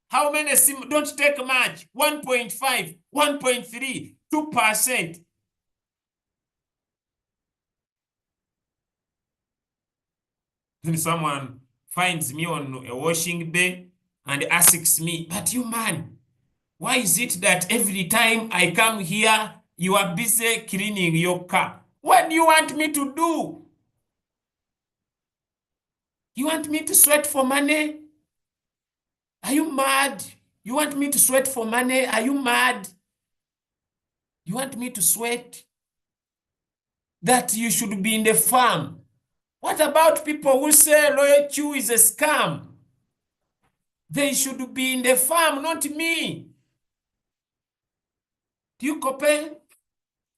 [SPEAKER 2] How many see? Don't take much. 1.5, 1.3, 2%. Then someone finds me on a washing bay and asks me, but you man, why is it that every time I come here, you are busy cleaning your car? What do you want me to do? You want me to sweat for money? Are you mad? You want me to sweat for money? Are you mad? You want me to sweat? That you should be in the farm. What about people who say Loyal Chew is a scam? They should be in the farm, not me. Do you copy?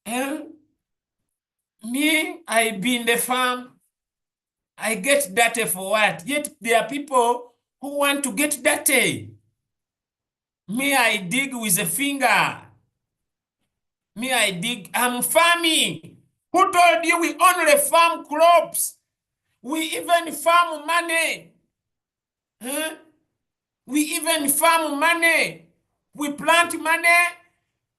[SPEAKER 2] Eh? Me, I be in the farm. I get dirty for what? Yet there are people who want to get dirty. Me, I dig with a finger. Me, I dig. I'm farming. Who told you we only farm crops? We even farm money. Huh? We even farm money. We plant money.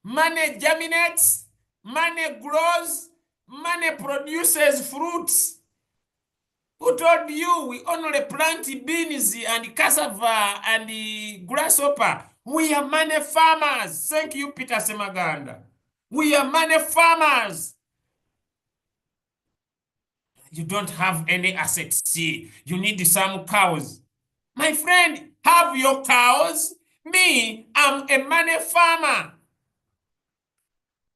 [SPEAKER 2] Money germinates. Money grows. Money produces fruits. Who told you we only plant beans and cassava and grasshopper? We are money farmers. Thank you, Peter Semaganda. We are money farmers. You don't have any assets. See, you need some cows. My friend, have your cows. Me, I'm a money farmer.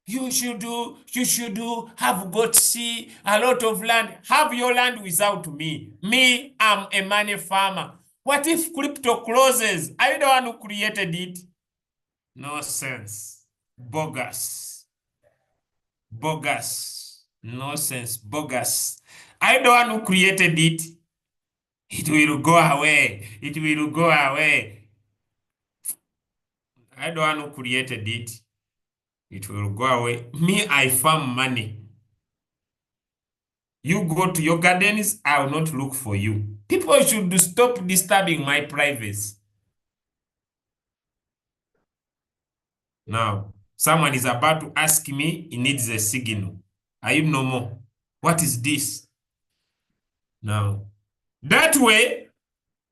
[SPEAKER 2] You should have got see a lot of land. Have your land without me. Me, I'm a money farmer. What if crypto closes? Are you the one who created it? No sense. Bogus. Bogus. No sense. Bogus. Are you the one who created it? It will go away. It will go away. I the one who created it. It will go away. Me, I farm money. You go to your gardens, I will not look for you. People should stop disturbing my privacy. Now, someone is about to ask me, he needs a signal. Are you normal? What is this? Now, that way,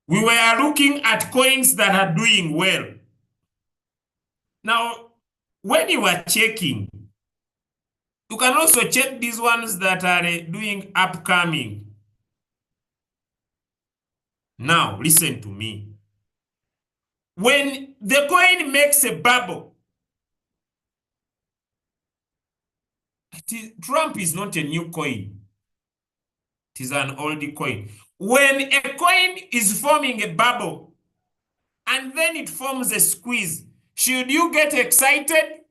[SPEAKER 2] we were looking at coins that are doing well. Now, when you are checking, you can also check these ones that are doing upcoming. Now, listen to me. When the coin makes a bubble, Trump is not a new coin. It is an old coin. When a coin is forming a bubble and then it forms a squeeze, should you get excited?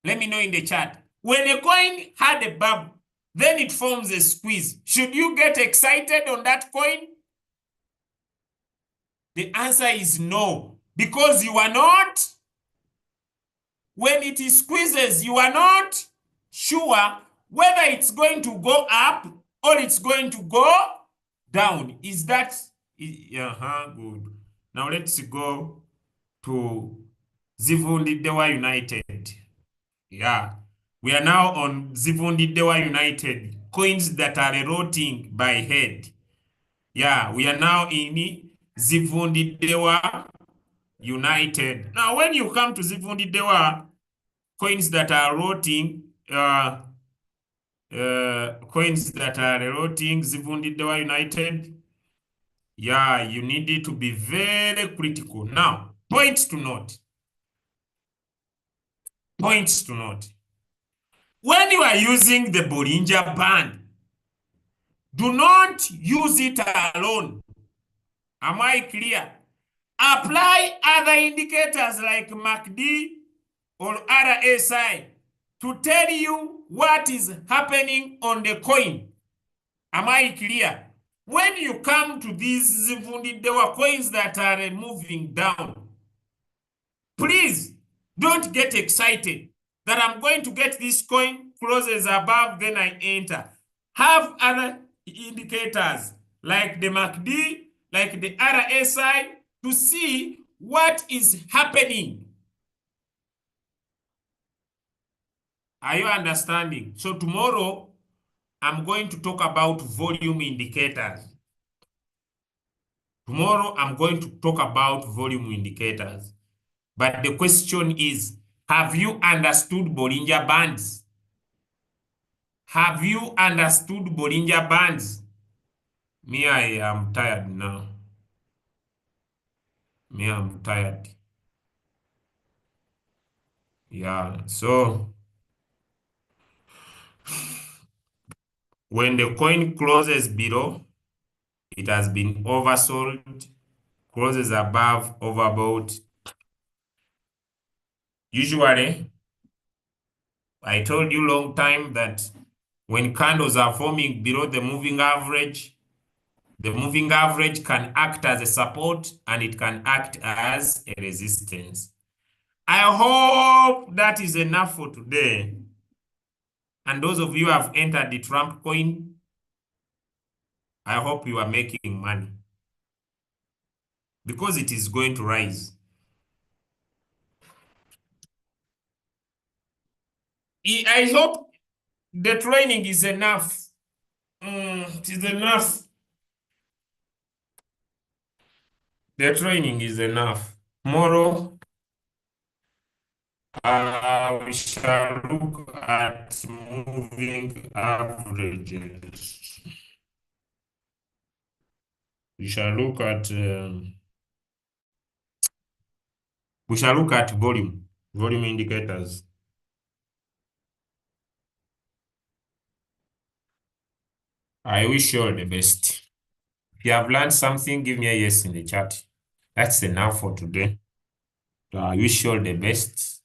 [SPEAKER 2] Let me know in the chat. When a coin had a bubble, then it forms a squeeze, should you get excited on that coin? The answer is no, because you are not. When it squeezes, you are not sure whether it's going to go up or it's going to go down. Is that? Good. Now let's go to Zivundi Dewa United. Yeah. We are now on Zivundi Dewa United. Coins that are rotting by head. Yeah, we are now in Zivundi Dewa United. Now, when you come to Zivundi Dewa, coins that are rotting, Zivundi Dewa United, yeah, you need it to be very critical. Now, points to note. Points to note. When you are using the Bollinger Band, Do not use it alone. Am I clear? Apply other indicators like MACD or RSI to tell you what is happening on the coin. Am I clear? When you come to these there were coins that are moving down, please don't get excited that I'm going to get this coin closes above, then I enter. Have other indicators like the MACD, like the RSI to see what is happening. Are you understanding? So tomorrow, I'm going to talk about volume indicators. Tomorrow, I'm going to talk about volume indicators. But the question is, have you understood Bollinger Bands? Have you understood Bollinger Bands? Me, I am tired now. Me, I'm tired. Yeah, so when the coin closes below, it has been oversold, closes above, overbought. Usually, I told you long time that when candles are forming below the moving average can act as a support and it can act as a resistance. I hope that is enough for today. And those of you who have entered the Trump coin, I hope you are making money because it is going to rise. I hope the training is enough. It is enough. The training is enough. Tomorrow, we shall look at moving averages. We shall look at volume indicators. I wish you all the best. If you have learned something, give me a yes in the chat. That's enough for today. So I wish you all the best.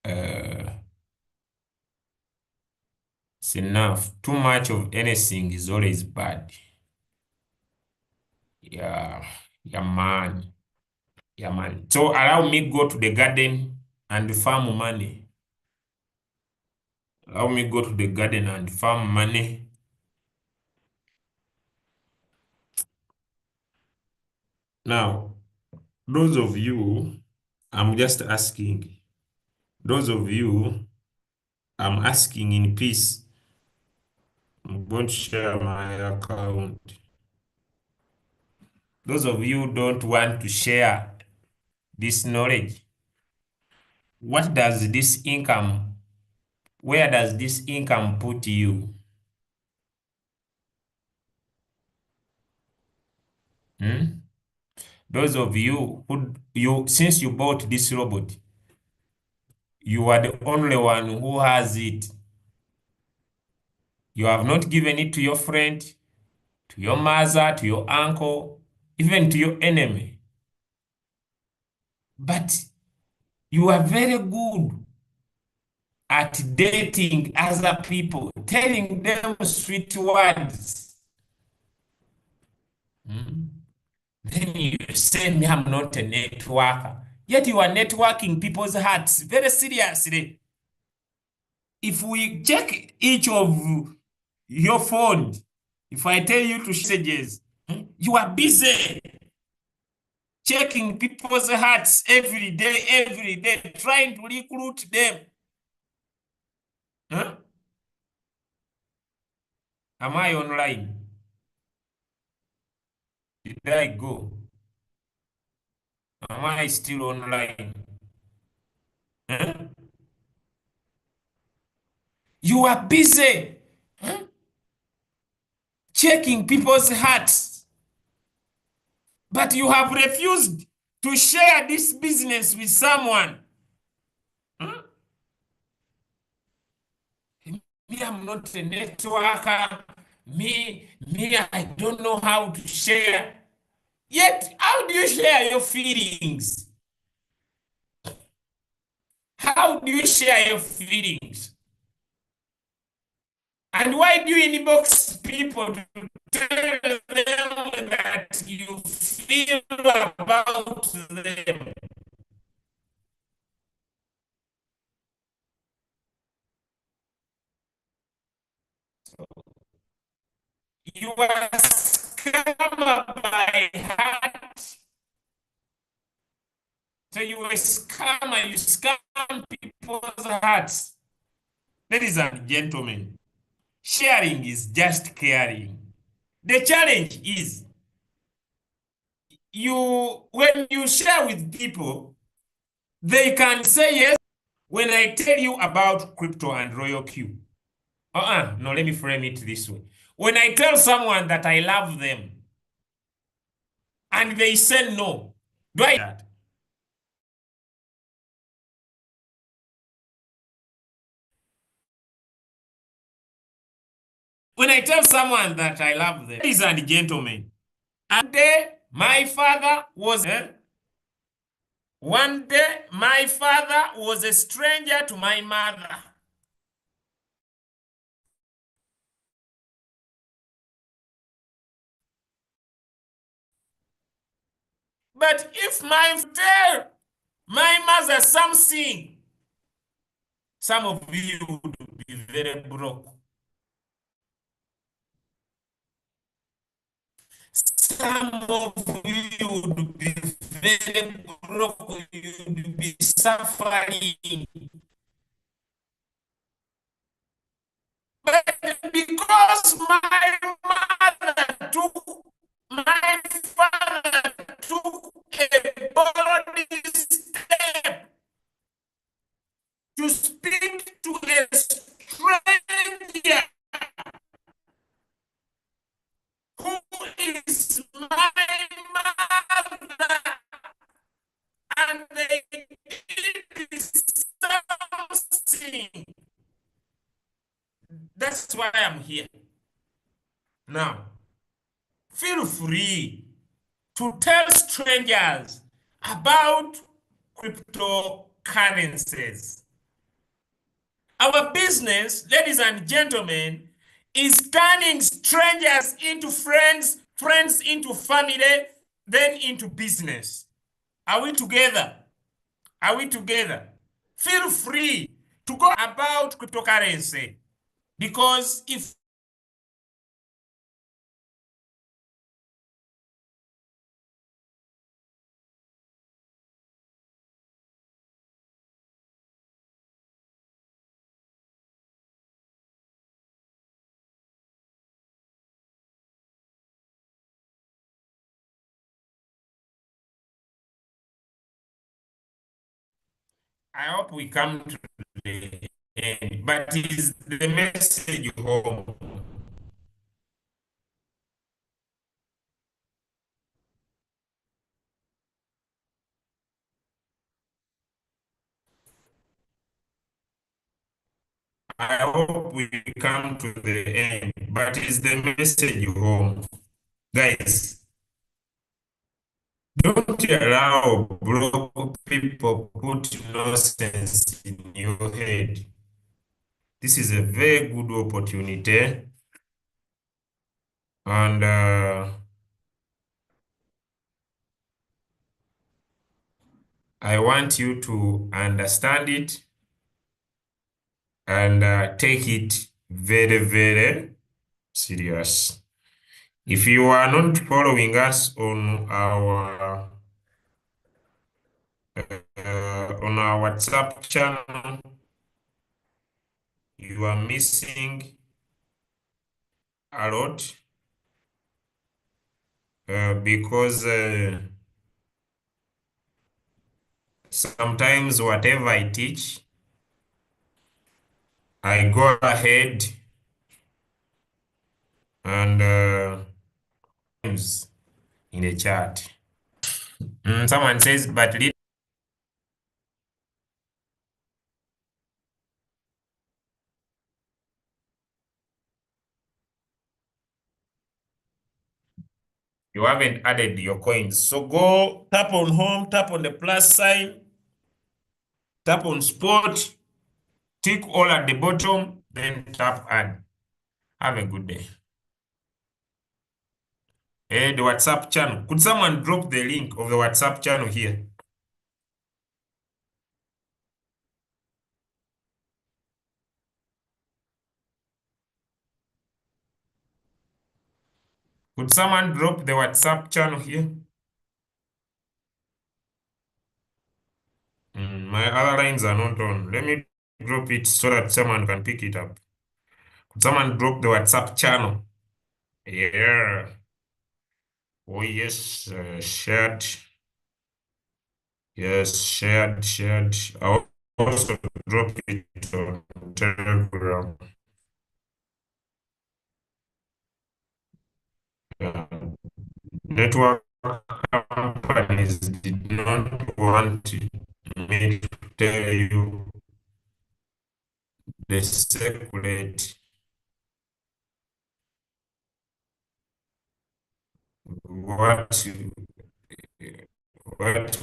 [SPEAKER 2] It's enough. Too much of anything is always bad. Yeah, yeah, man. Yeah, man. So allow me go to the garden and farm money. Allow me go to the garden and farm money. Now, those of you, I'm just asking, those of you, I'm asking in peace. I'm going to share my account. Those of you who don't want to share this knowledge, what does this income, where does this income put you? Those of you who, since you bought this robot, you are the only one who has it. You have not given it to your friend, to your mother, to your uncle, even to your enemy. But you are very good at dating other people, telling them sweet words. Then you say me, I'm not a networker. Yet you are networking people's hearts very seriously. If we check each of your phone, if I tell you to messages, you are busy checking people's hearts every day, trying to recruit them. Huh? Am I online? Did I go? Am I still online? Huh? You are busy checking people's hearts, but you have refused to share this business with someone. Me, I'm not a networker. Me, Me, I don't know how to share. Yet, how do you share your feelings? How do you share your feelings? And why do you inbox people to tell them that you feel about them? You are a scammer by heart. So you are a scammer, you scam people's hearts. Ladies and gentlemen, sharing is just caring. The challenge is when you share with people, they can say yes. When I tell you about crypto and royal Q, no, let me frame it this way. When I tell someone that I love them and they say no, do I that? When I tell someone that I love them, ladies and gentlemen, and day my father was one day my father was a stranger to my mother. But if my tell my mother something, some of you would be very broke. Some of you would be very broke. You would be suffering. But because my mother took, my father took a bold step to speak to a stranger who is my mother, and they did something. That's why I'm here. Now, feel free to tell strangers about cryptocurrencies. Our business, ladies and gentlemen, is turning strangers into friends, friends into family, then into business. Are we together? Are we together? Feel free to go about cryptocurrency because if I hope we come to the end, but is the message home? I hope we come to the end, but is the message home? Guys, don't allow broke people put nonsense in your head. This is a very good opportunity, and I want you to understand it and take it very, very serious. If you are not following us on our WhatsApp channel, you are missing a lot because sometimes whatever I teach, I go ahead and in a chat. Someone says, but You haven't added your coins. So go tap on home, tap on the plus sign, tap on spot, tick all at the bottom, then tap add. Have a good day. Hey, the WhatsApp channel. Could someone drop the link of the WhatsApp channel here? Could someone drop the WhatsApp channel here? My other lines are not on. Let me drop it so that someone can pick it up. Could someone drop the WhatsApp channel? Yeah. Oh, yes. Shared. Yes, shared. I'll also drop it on Telegram. Uh, Network companies did not want me to tell you the secret what what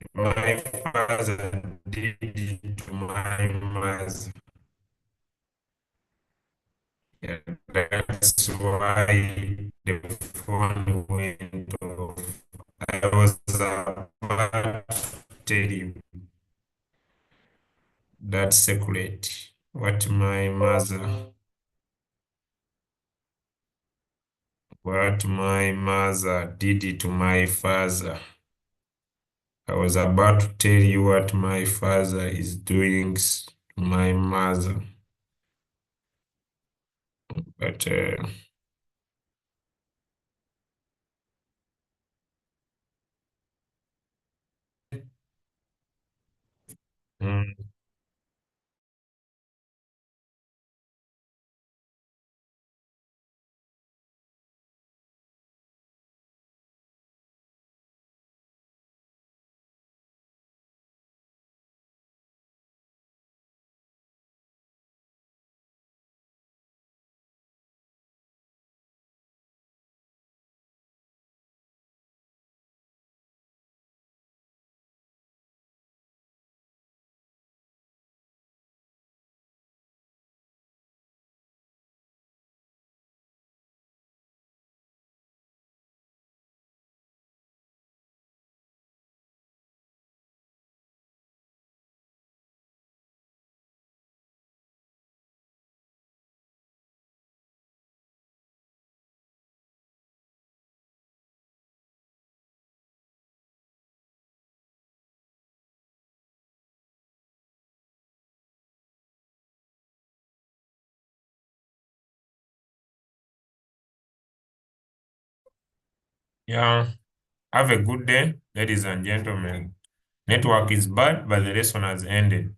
[SPEAKER 2] my father did to my mother. Yeah, that's why the phone went off. I was about to tell you that secret. What my mother did to my father. I was about to tell you what my father is doing to my mother, but mm, yeah. Have a good day, ladies and gentlemen. Network is bad, but the lesson has ended.